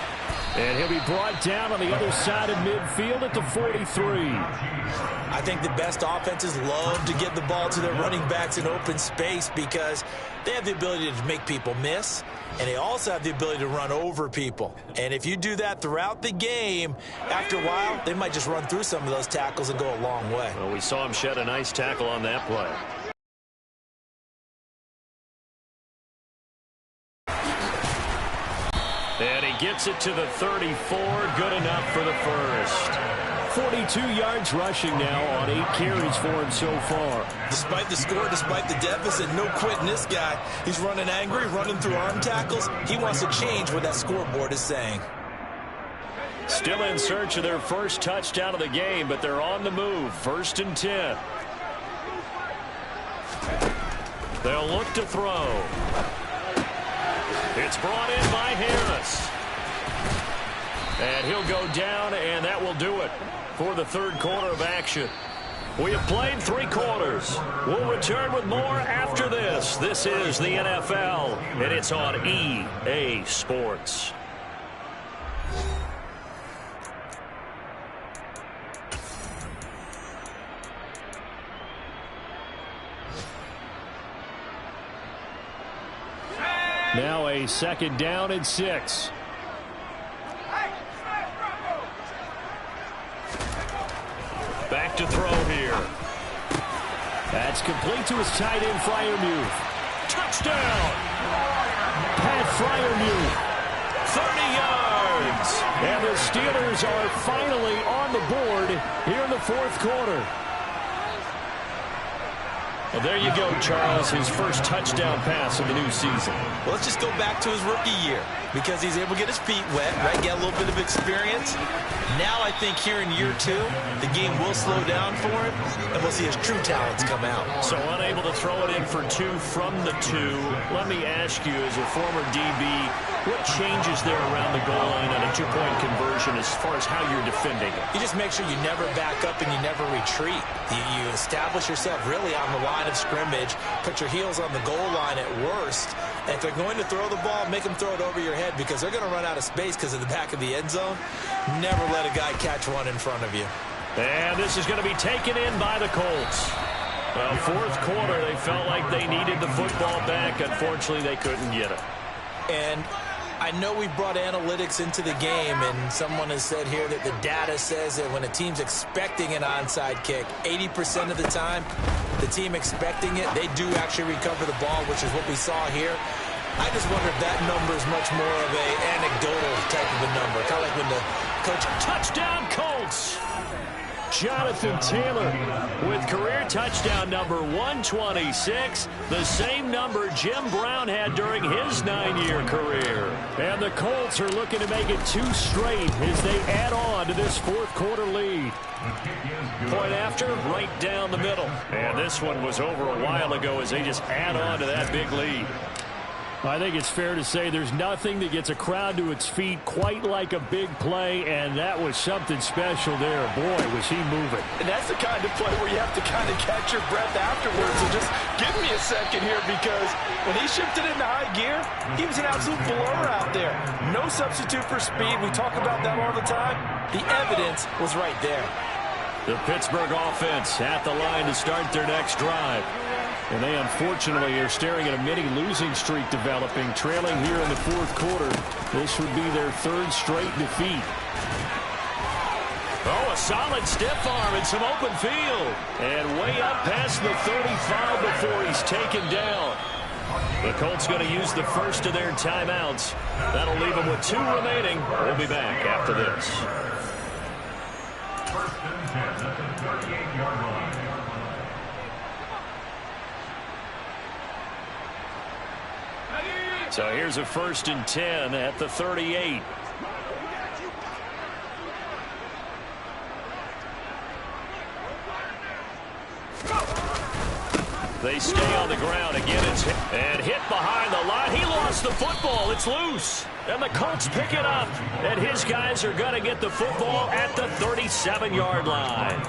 And he'll be brought down on the other side of midfield at the 43. I think the best offenses love to get the ball to their running backs in open space because they have the ability to make people miss, and they also have the ability to run over people. And if you do that throughout the game, after a while, they might just run through some of those tackles and go a long way. Well, we saw him shed a nice tackle on that play. And he gets it to the 34. Good enough for the first. 42 yards rushing now on 8 carries for him so far. Despite the score, despite the deficit, no quitting this guy. He's running angry, running through arm tackles. He wants to change what that scoreboard is saying. Still in search of their first touchdown of the game, but they're on the move. 1st and 10. They'll look to throw. It's brought in by Harris. And he'll go down, and that will do it for the third quarter of action. We have played 3 quarters. We'll return with more after this. This is the NFL, and it's on EA Sports. Now a second down and 6. Back to throw here. That's complete to his tight end, Freiermuth. Touchdown! Pat Freiermuth. 30 yards. And the Steelers are finally on the board here in the fourth quarter. Well, there you go, Charles, his first touchdown pass of the new season. Well, let's just go back to his rookie year because he's able to get his feet wet, right, get a little bit of experience. Now I think here in year 2, the game will slow down for him, and we'll see his true talents come out. So unable to throw it in for 2 from the 2. Let me ask you, as a former DB, what changes there around the goal line on a 2-point conversion as far as how you're defending it? You just make sure you never back up and you never retreat. You establish yourself really on the line of scrimmage, put your heels on the goal line at worst, and if they're going to throw the ball, make them throw it over your head because they're going to run out of space because of the back of the end zone. Never let a guy catch one in front of you. And this is going to be taken in by the Colts. Well, fourth quarter, they felt like they needed the football back. Unfortunately, they couldn't get it. And I know we brought analytics into the game, and someone has said here that the data says that when a team's expecting an onside kick, 80% of the time, the team expecting it, they do actually recover the ball, which is what we saw here. I just wonder if that number is much more of a anecdotal type of a number, kind of like when the coach... Touchdown, Colts! Jonathan Taylor with career touchdown number 126, the same number Jim Brown had during his 9-year career. And the Colts are looking to make it 2 straight as they add on to this fourth quarter lead. Point after, right down the middle. And this one was over a while ago as they just add on to that big lead. I think it's fair to say there's nothing that gets a crowd to its feet quite like a big play, and that was something special there. Boy, was he moving. And that's the kind of play where you have to kind of catch your breath afterwards. So just give me a second here because when he shifted into high gear, he was an absolute blur out there. No substitute for speed. We talk about that all the time. The evidence was right there. The Pittsburgh offense at the line to start their next drive. And they unfortunately are staring at a mini losing streak developing, trailing here in the fourth quarter. This would be their 3rd straight defeat. Oh, a solid stiff arm and some open field. And way up past the 35 before he's taken down. The Colts going to use the first of their timeouts. That'll leave them with 2 remaining. We'll be back after this. First and 10 at the 38-yard line. So here's a 1st and 10 at the 38. They stay on the ground. Again, it's hit. And hit behind the line. He lost the football. It's loose. And the Colts pick it up. And his guys are going to get the football at the 37-yard line.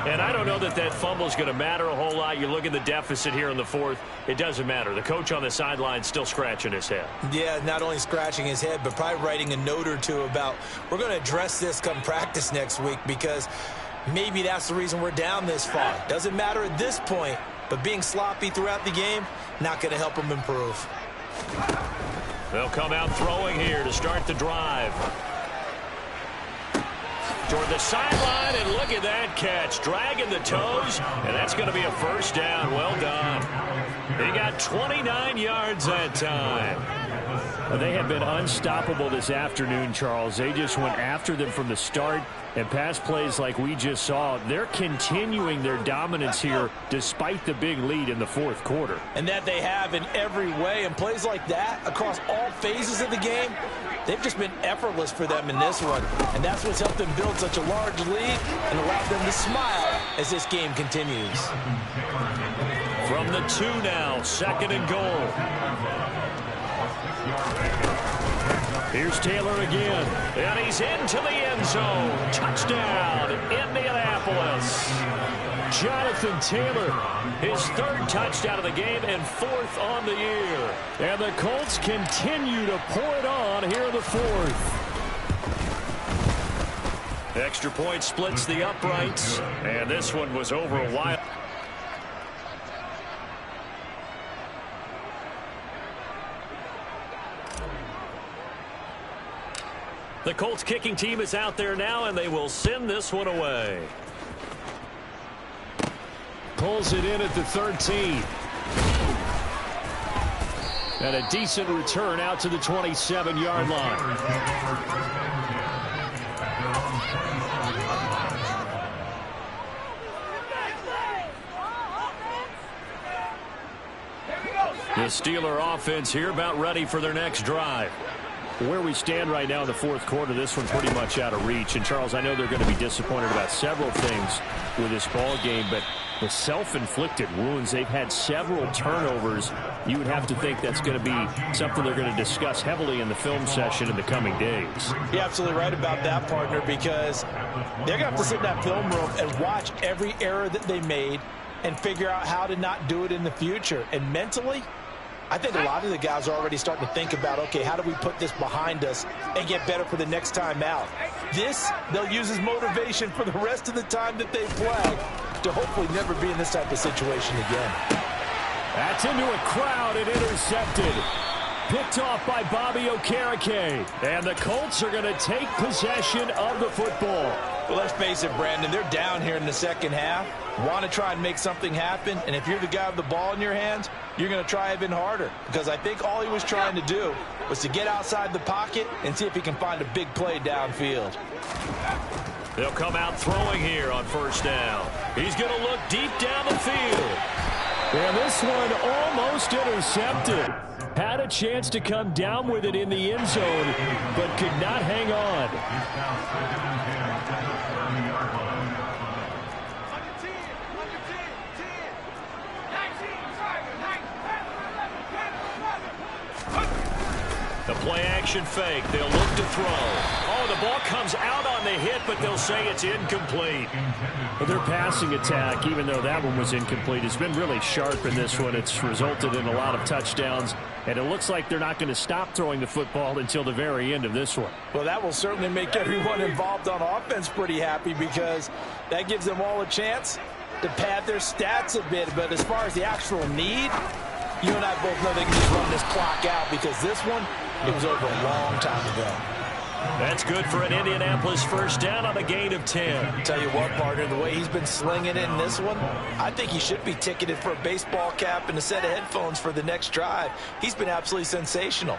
And I don't know that that fumble is going to matter a whole lot. You look at the deficit here in the fourth. It doesn't matter. The coach on the sideline still scratching his head. Yeah, not only scratching his head, but probably writing a note or 2 about we're going to address this come practice next week because maybe that's the reason we're down this far. Doesn't matter at this point. But being sloppy throughout the game, not going to help them improve. They'll come out throwing here to start the drive. Toward the sideline, and look at that catch. Dragging the toes, and that's going to be a 1st down. Well done. He got 29 yards that time. They have been unstoppable this afternoon, Charles. They just went after them from the start. And pass plays like we just saw, they're continuing their dominance here despite the big lead in the fourth quarter. And that they have in every way. And plays like that across all phases of the game, they've just been effortless for them in this one. And that's what's helped them build such a large lead and allowed them to smile as this game continues. From the 2 now, 2nd and goal. Here's Taylor again, and he's into the end zone. Touchdown, Indianapolis. Jonathan Taylor, his 3rd touchdown of the game and 4th on the year. And the Colts continue to pour it on here in the 4th. Extra point splits the uprights, and this one was over a while. The Colts kicking team is out there now, and they will send this one away. Pulls it in at the 13. And a decent return out to the 27-yard line. The Steeler offense here about ready for their next drive. Where we stand right now in the 4th quarter, this one pretty much out of reach. And, Charles, I know they're going to be disappointed about several things with this ball game, but the self-inflicted wounds, they've had several turnovers. You would have to think that's going to be something they're going to discuss heavily in the film session in the coming days. You're absolutely right about that, partner, because they're going to have to sit in that film room and watch every error that they made and figure out how to not do it in the future. And mentally, I think a lot of the guys are already starting to think about, okay, how do we put this behind us and get better for the next time out? This, they'll use as motivation for the rest of the time that they play to hopefully never be in this type of situation again. That's into a crowd and intercepted. Picked off by Bobby Okereke. And the Colts are going to take possession of the football. Well, let's face it, Brandon, they're down here in the second half. Want to try and make something happen, and if you're the guy with the ball in your hands, you're going to try even harder, because I think all he was trying to do was to get outside the pocket and see if he can find a big play downfield. They'll come out throwing here on 1st down. He's going to look deep down the field. And this one almost intercepted. Had a chance to come down with it in the end zone, but could not hang on. The play-action fake. They'll look to throw. Oh, the ball comes out on the hit, but they'll say it's incomplete. Well, their passing attack, even though that one was incomplete, has been really sharp in this one. It's resulted in a lot of touchdowns, and it looks like they're not going to stop throwing the football until the very end of this one. Well, that will certainly make everyone involved on offense pretty happy, because that gives them all a chance to pad their stats a bit. But as far as the actual need, you and I both know they can just run this clock out, because this one, it was over a long time ago. That's good for an Indianapolis 1st down on a gain of 10. Tell you what, partner, the way he's been slinging it in this one, I think he should be ticketed for a baseball cap and a set of headphones for the next drive. He's been absolutely sensational.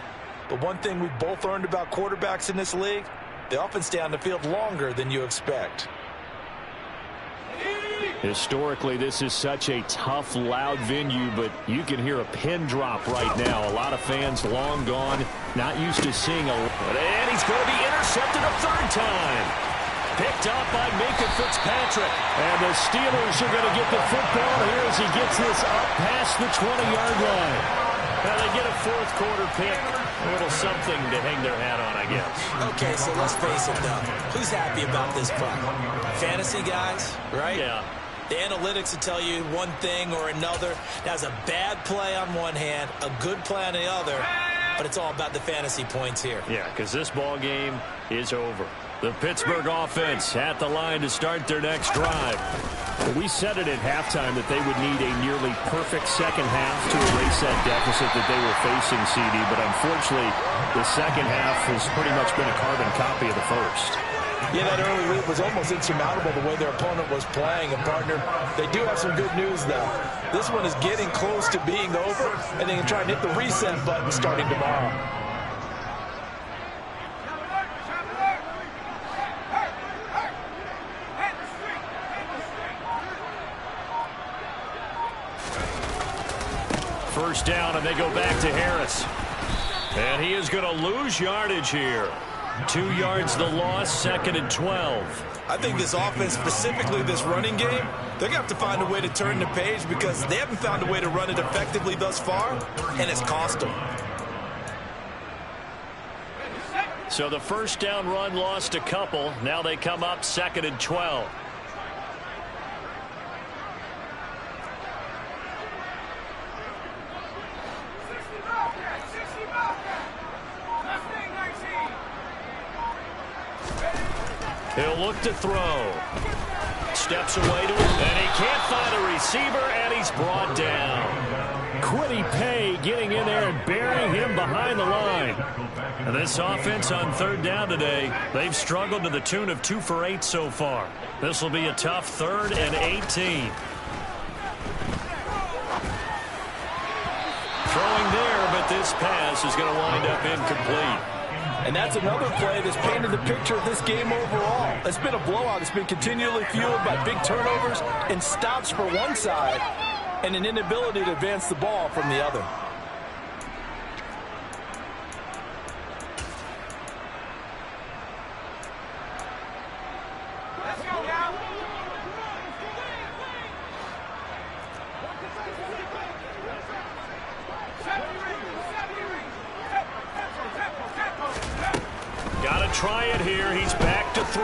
But one thing we both learned about quarterbacks in this league, they often stay on the field longer than you expect. Historically, this is such a tough, loud venue, but you can hear a pin drop right now. A lot of fans long gone, not used to seeing and he's going to be intercepted a 3rd time. Picked up by Minka Fitzpatrick. And the Steelers are going to get the football here as he gets this up past the 20-yard line. Now they get a 4th quarter pick. A little something to hang their hat on, I guess. Okay, so let's face it, though. Who's happy about this punt? Fantasy guys, right? Yeah. The analytics will tell you one thing or another. That's a bad play on one hand, a good play on the other, but it's all about the fantasy points here. Yeah, because this ball game is over. The Pittsburgh offense at the line to start their next drive. We said it at halftime that they would need a nearly perfect second half to erase that deficit that they were facing, CD, but unfortunately, the second half has pretty much been a carbon copy of the first. Yeah, that early lead was almost insurmountable the way their opponent was playing. And, partner, they do have some good news, though. This one is getting close to being over, and they can try and hit the reset button starting tomorrow. First down, and they go back to Harris. And he is going to lose yardage here. 2 yards the loss, 2nd and 12. I think this offense, specifically this running game, they're going to have to find a way to turn the page because they haven't found a way to run it effectively thus far, and it's cost them. So the first down run lost a couple. Now they come up 2nd and 12. He'll look to throw. Steps away to it, and he can't find a receiver, and he's brought down. Quiddy Pay getting in there and burying him behind the line. And this offense on 3rd down today, they've struggled to the tune of 2 for 8 so far. This will be a tough 3rd and 18. Throwing there, but this pass is going to wind up incomplete. And that's another play that's painted the picture of this game overall. It's been a blowout. It's been continually fueled by big turnovers and stops for one side and an inability to advance the ball from the other. Let's go now. Got to try it here. He's back to throw.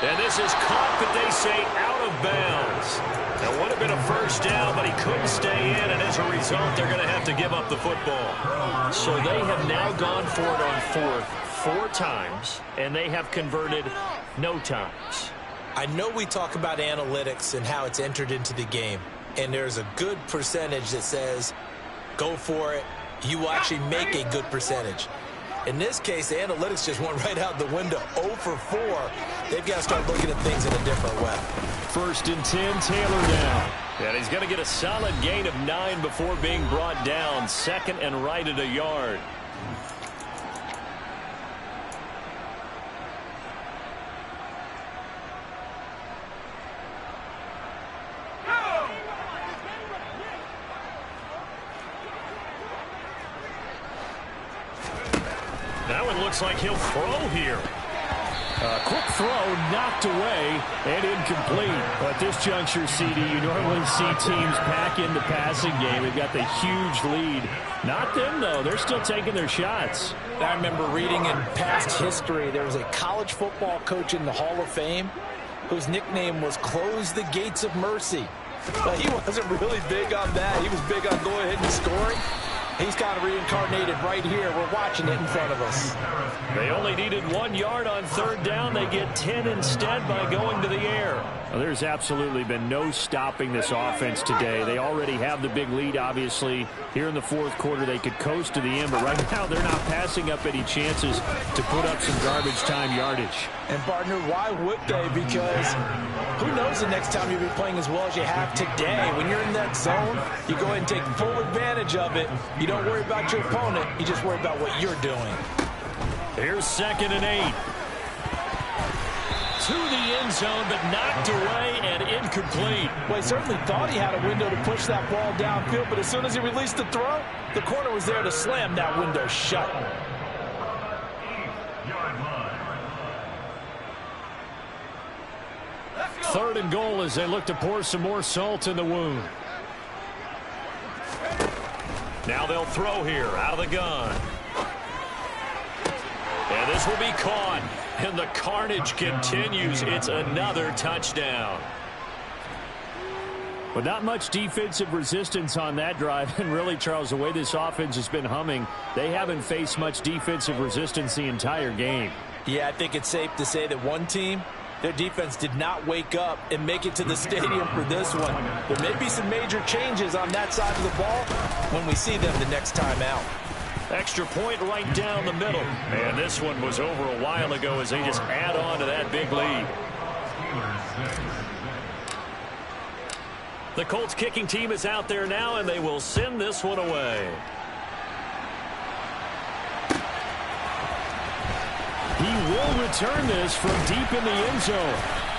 And this is caught, but they say out of bounds. That would have been a first down, but he couldn't stay in, and as a result, they're going to have to give up the football. So they have now gone for it on 4th 4 times, and they have converted no times. I know we talk about analytics and how it's entered into the game, and there's a good percentage that says go for it. You will actually make a good percentage. In this case, the analytics just went right out the window. 0 for 4. They've got to start looking at things in a different way. 1st and 10, Taylor down. And he's going to get a solid gain of 9 before being brought down. 2nd and right at a yard. That one looks like he'll throw here. Quick throw, knocked away, and incomplete. But at this juncture, CD, you normally see teams pack in the passing game. They've got the huge lead. Not them, though. They're still taking their shots. I remember reading in past history, there was a college football coach in the Hall of Fame whose nickname was Close the Gates of Mercy. But he wasn't really big on that. He was big on going ahead and scoring. He's kind of reincarnated right here. We're watching it in front of us. They only needed 1 yard on 3rd down. They get 10 instead by going to the air. Well, there's absolutely been no stopping this offense today. They already have the big lead, obviously. Here in the 4th quarter, they could coast to the end, but right now they're not passing up any chances to put up some garbage time yardage. And, partner, why would they? Because who knows the next time you'll be playing as well as you have today. When you're in that zone, you go ahead and take full advantage of it. You don't worry about your opponent. You just worry about what you're doing. Here's 2nd and 8. To the end zone, but knocked away and incomplete. Well, he certainly thought he had a window to push that ball downfield, but as soon as he released the throw, the corner was there to slam that window shut. 3rd and goal as they look to pour some more salt in the wound. Now they'll throw here out of the gun. And this will be caught. And the carnage continues. It's another touchdown. But not much defensive resistance on that drive. And really, Charles, the way this offense has been humming, they haven't faced much defensive resistance the entire game. Yeah, I think it's safe to say that one team, their defense did not wake up and make it to the stadium for this one. There may be some major changes on that side of the ball when we see them the next time out. Extra point right down the middle. And this one was over a while ago as they just add on to that big lead. The Colts kicking team is out there now, and they will send this one away. He will return this from deep in the end zone.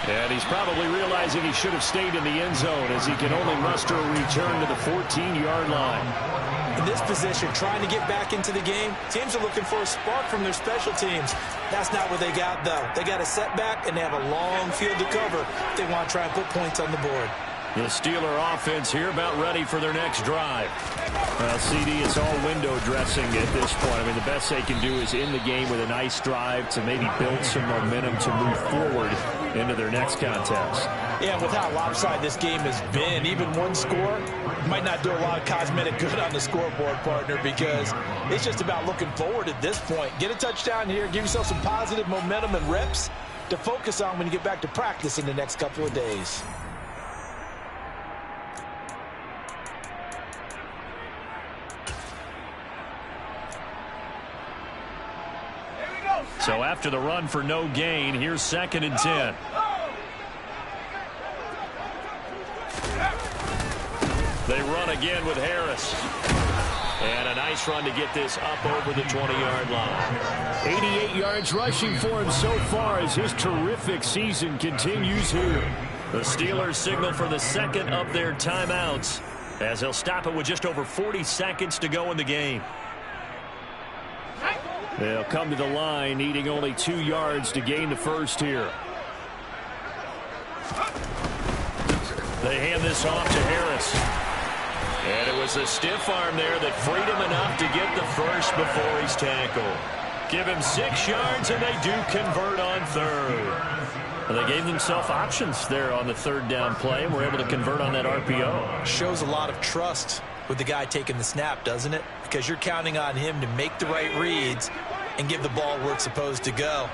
And he's probably realizing he should have stayed in the end zone as he can only muster a return to the 14-yard line. In this position, trying to get back into the game, teams are looking for a spark from their special teams. That's not what they got, though. They got a setback, and they have a long field to cover if they want to try and put points on the board. The Steeler offense here about ready for their next drive. Well, CD, it's all window dressing at this point. I mean, the best they can do is end the game with a nice drive to maybe build some momentum to move forward into their next contest. Yeah, with how lopsided this game has been, even one score might not do a lot of cosmetic good on the scoreboard, partner, because it's just about looking forward at this point. Get a touchdown here, give yourself some positive momentum and reps to focus on when you get back to practice in the next couple of days. So after the run for no gain, here's 2nd and 10. They run again with Harris. And a nice run to get this up over the 20-yard line. 88 yards rushing for him so far as his terrific season continues here. The Steelers signal for the second of their timeouts as they'll stop it with just over 40 seconds to go in the game. They'll come to the line, needing only 2 yards to gain the first here. They hand this off to Harris. And it was a stiff arm there that freed him enough to get the first before he's tackled. Give him 6 yards, and they do convert on third. Well, they gave themselves options there on the 3rd down play, and were able to convert on that RPO. Shows a lot of trust with the guy taking the snap, doesn't it? Because you're counting on him to make the right reads and give the ball where it's supposed to go.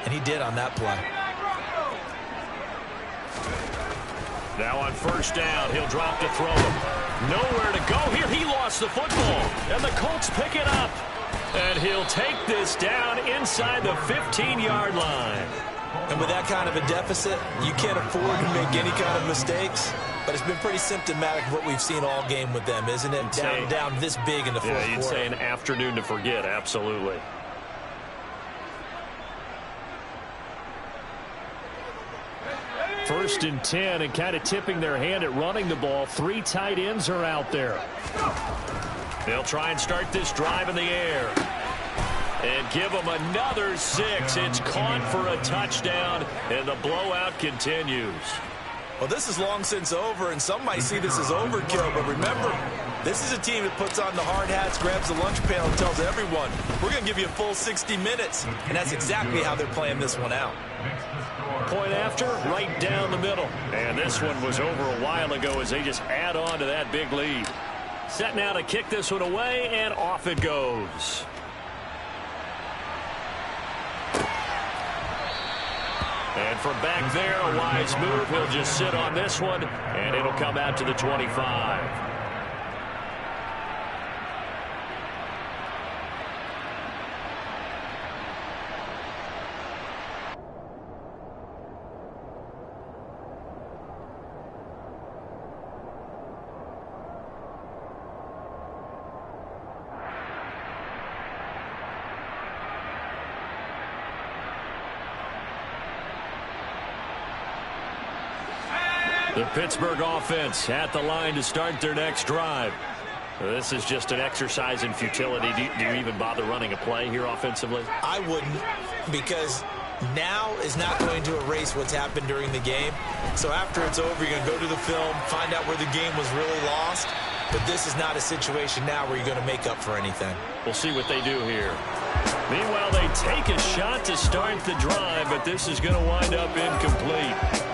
And he did on that play. Now on 1st down, he'll drop to throw him. Nowhere to go here. He lost the football. And the Colts pick it up. And he'll take this down inside the 15-yard line. And with that kind of a deficit, you can't afford to make any kind of mistakes. But it's been pretty symptomatic of what we've seen all game with them, isn't it? Down this big in the fourth quarter. Yeah, you'd say an afternoon to forget, absolutely. First and 10, and kind of tipping their hand at running the ball. 3 tight ends are out there. They'll try and start this drive in the air. And give them another 6. It's caught for a touchdown, and the blowout continues. Well, this is long since over, and some might see this as overkill. But remember, this is a team that puts on the hard hats, grabs the lunch pail, and tells everyone, we're going to give you a full 60 minutes. And that's exactly how they're playing this one out. Point after, right down the middle. And this one was over a while ago as they just add on to that big lead. Set now to kick this one away, and off it goes. And from back there, a wise move. He'll just sit on this one, and it'll come out to the 25. The Pittsburgh offense at the line to start their next drive. This is just an exercise in futility. Do you even bother running a play here offensively? I wouldn't, because now is not going to erase what's happened during the game. So after it's over, you're going to go to the film, find out where the game was really lost. But this is not a situation now where you're going to make up for anything. We'll see what they do here. Meanwhile, they take a shot to start the drive, but this is going to wind up incomplete.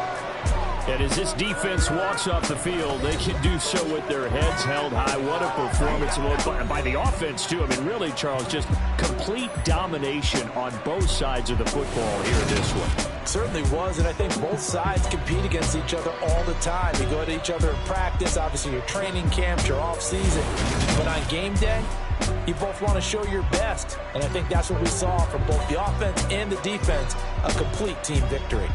And as this defense walks off the field, they can do so with their heads held high. What a performance by the offense, too. I mean, really, Charles, just complete domination on both sides of the football here in this one. Certainly was, and I think both sides compete against each other all the time. You go to each other in practice, obviously your training camps, your off-season. But on game day, you both want to show your best. And I think that's what we saw from both the offense and the defense, a complete team victory.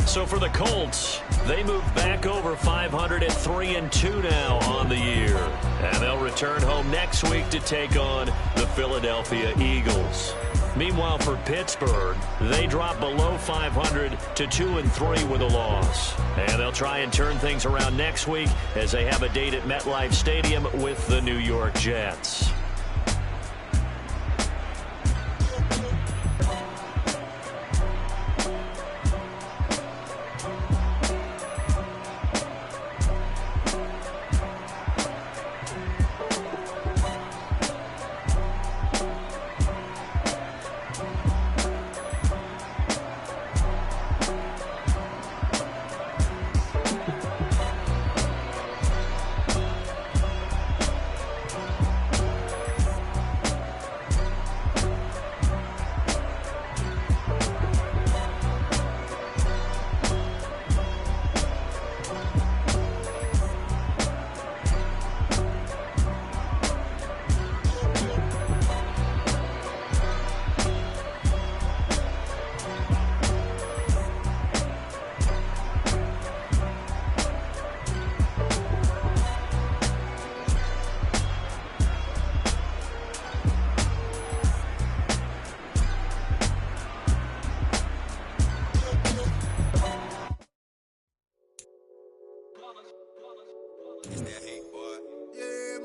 So for the Colts, they move back over 500 at 3-2 now on the year. And they'll return home next week to take on the Philadelphia Eagles. Meanwhile, for Pittsburgh, they drop below 500 to 2-3 with a loss. And they'll try and turn things around next week as they have a date at MetLife Stadium with the New York Jets.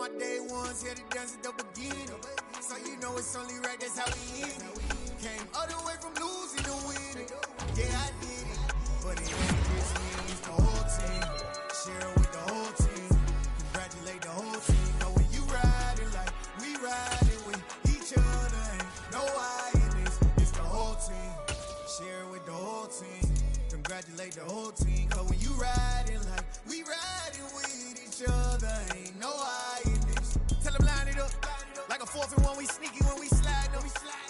my day ones here to dance at the beginning. So you know it's only right, that's how we end it. Came all the way from losing to winning. Yeah, I did it. But it ain't just me, it's the whole team. Share it with the whole team. Congratulate the whole team. Know when you riding like we riding with each other. Ain't no I in this, it's the whole team. Share it with the whole team. Congratulate the whole team. Cause when you riding like we riding with each other. Ain't no I in this. Tell them line it up. Like a 4th and 1, we sneaky when we slide them.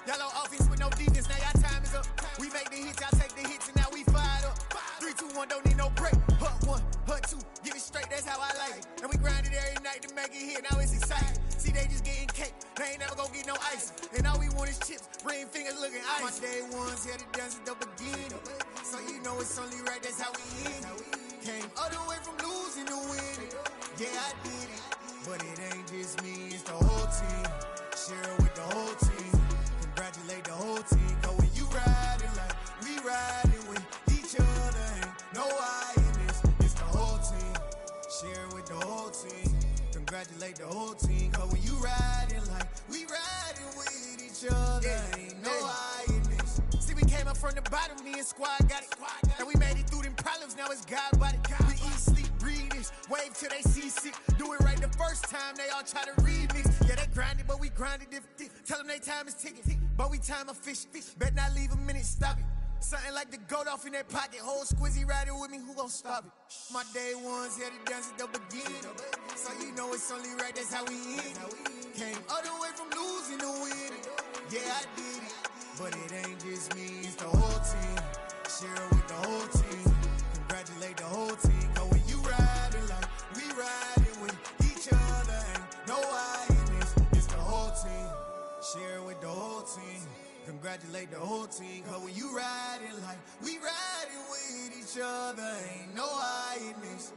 Yellow offense with no defense, now y'all time is up. We make the hits, y'all take the hits, and now we fired up. 3, 2, 1, don't need no break. Hut 1, hut 2, give it straight, that's how I like it. And we grind it every night to make it hit, now it's exciting. See, they just getting cake, they ain't never gonna get no ice. And all we want is chips, ring fingers looking ice. My day ones here to dance at the beginning. So you know it's only right, that's how we end it. Came all the way from losing to winning. Yeah, I did it. But it ain't just me, it's the whole team. Share it with the whole team. Congratulate the whole team. Cause when you riding like we riding with each other. Ain't no I in this, it's the whole team. Share it with the whole team. Congratulate the whole team. Cause when you riding like we riding with each other. Ain't no I in this. See, we came up from the bottom, me and squad got it. And we made it through them problems, now it's God body. We eat, sleep, breathe this, wave till they see sick. Do it right the first time, they all try to remix. Yeah, they grinded, but we grinded different. Tell them they time is ticking, but we time a fish. Bet not leave a minute, stop it. Something like the goat off in that pocket. Whole squizzy riding with me, who gon' stop it? My day ones here to dance at the beginning. So you know it's only right, that's how we end it. Came all the way from losing to winning. Yeah, I did it. But it ain't just me, it's the whole team. Share it with the whole team. Congratulate the whole team. Cause when you riding like we riding with each other. Ain't no I in this, it's the whole team. Share it with the whole team. Congratulate the whole team. Cause when you riding like we riding with each other. Ain't no I in this.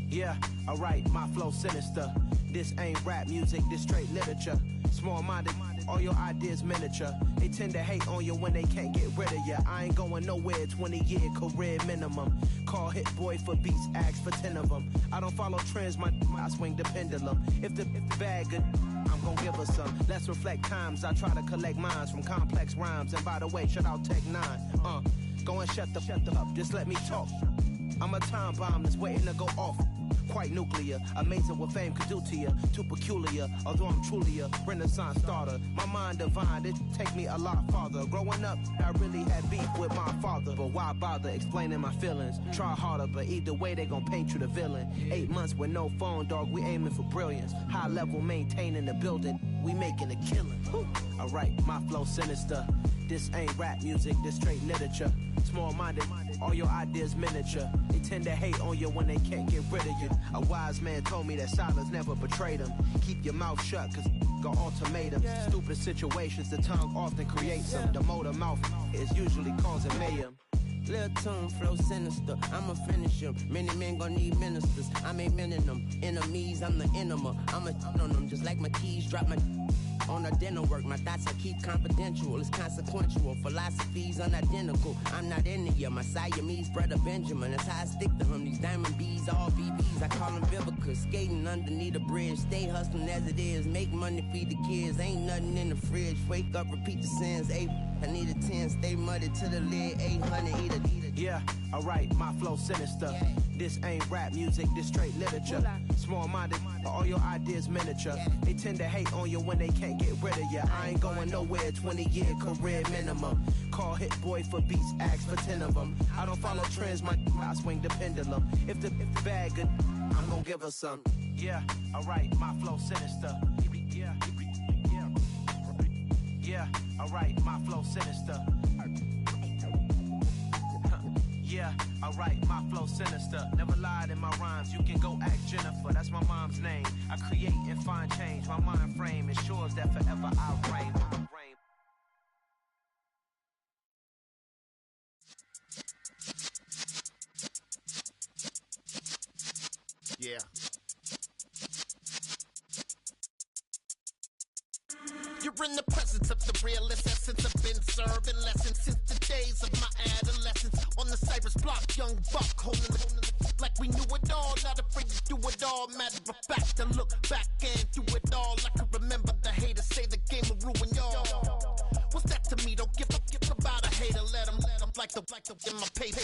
Yeah, alright, my flow sinister. This ain't rap music, this straight literature. Small-minded, all your ideas miniature. They tend to hate on you when they can't get rid of you. I ain't going nowhere, 20-year career minimum. Call Hit Boy for beats, ask for 10 of them. I don't follow trends, I swing the pendulum. If the bag good, I'm gon' give her some. Let's reflect times, I try to collect minds from complex rhymes. And by the way, shout out Tech 9. Go and shut the up, just let me talk. I'm a time bomb that's waiting to go off. Quite nuclear, amazing what fame could do to you. Too peculiar, although I'm truly a renaissance starter. My mind divine, it take me a lot farther. Growing up, I really had beef with my father. But why bother explaining my feelings? Try harder, but either way they gon' paint you the villain. 8 months with no phone, dog, we aiming for brilliance. High level maintaining the building, we making a killing. Alright, my flow sinister. This ain't rap music, this straight literature. Small-minded, all your ideas miniature. They tend to hate on you when they can't get rid of you. A wise man told me that silence never betrayed him. Keep your mouth shut, cause got ultimatums. Stupid situations, the tongue often creates them. The motor mouth is usually causing mayhem. Lil' tune, flow sinister, I'ma finish him. Many men gon' need ministers, I ain't mending them. Enemies, I'm the enema, I'ma on them. Just like my keys, drop my on a dinner work. My thoughts I keep confidential, it's consequential. Philosophies unidentical, I'm not into you. My Siamese brother Benjamin, that's how I stick to him. These diamond bees, all BBs, I call them Vivica. Skating underneath a bridge, stay hustling as it is. Make money, feed the kids, ain't nothing in the fridge. Wake up, repeat the sins, I need a 10, stay muddy to the lid, 800, eat a. Yeah, alright, my flow sinister. This ain't rap music, this straight literature. Small-minded, all your ideas miniature. They tend to hate on you when they can't get rid of you. I ain't going nowhere, 20-year career minimum. Call Hit Boy for beats, ask for 10 of them. I don't follow trends, I swing the pendulum. If the bag good, I'm gonna give her some. Yeah, alright, my flow sinister. Yeah, alright, my flow sinister. Yeah, alright, my flow sinister. Never lied in my rhymes, you can go ask Jennifer. That's my mom's name. I create and find change. My mind frame ensures that forever I'll reign. Yeah. You're in the presence of the realest essence. I've been serving lessons since the days of my adolescence. On the Cypress block, young buck, holding it like we knew it all. Not afraid to do it all. Matter of fact, to look back and do it all. I can remember the haters say the game will ruin y'all. What's that to me? Don't give about a hater. Let them like the in my paper.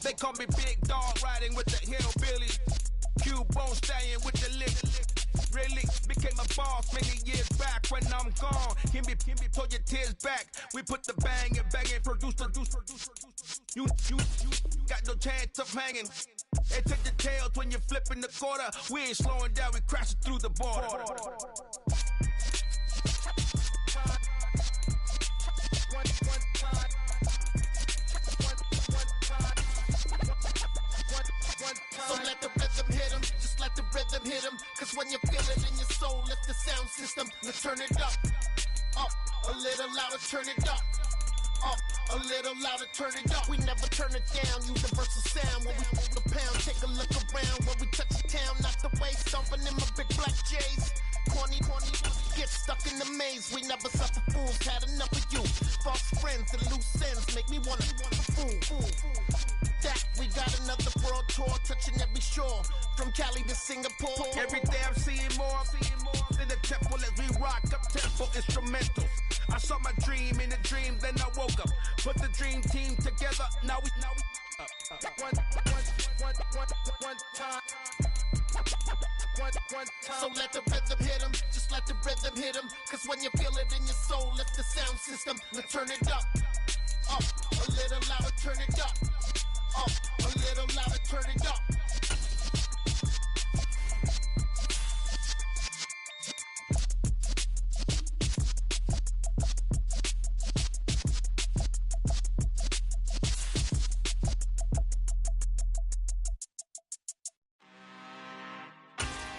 They call me Big Dog, riding with the hillbillies. Q-Bone stallion with the lick. Really became a boss many years back. When I'm gone, Kimby, pull your tears back. We put the bang and produce. You got no chance of hanging. They took the tails when you're flipping the quarter. We ain't slowing down, we crashing through the border. So let the rhythm hit him, just let the rhythm hit him. Cause when you feel it in your soul, lift the sound system, let's turn it up. Up, a little louder, turn it up. Up, a little louder, turn it up. We never turn it down, universal sound. When we move the pound, take a look around. When we touch the town, not the way, stomping in my big black J's. Corny, get stuck in the maze. We never suffer fools, had enough of you. False friends and loose ends make me wanna fool. That we got another world tour, touching every shore, from Cali to Singapore. Every day I'm seeing more in the temple as we rock up tempo instrumentals. I saw my dream in a dream, then I woke up. Put the dream team together, now we one time. So let the rhythm hit him, just let the rhythm hit him. Cause when you feel it in your soul, lift the sound system, let's turn it up. Up, a little louder, turn it up. Up, a little louder, turn it up.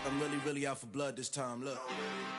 I'm really out for blood this time, look.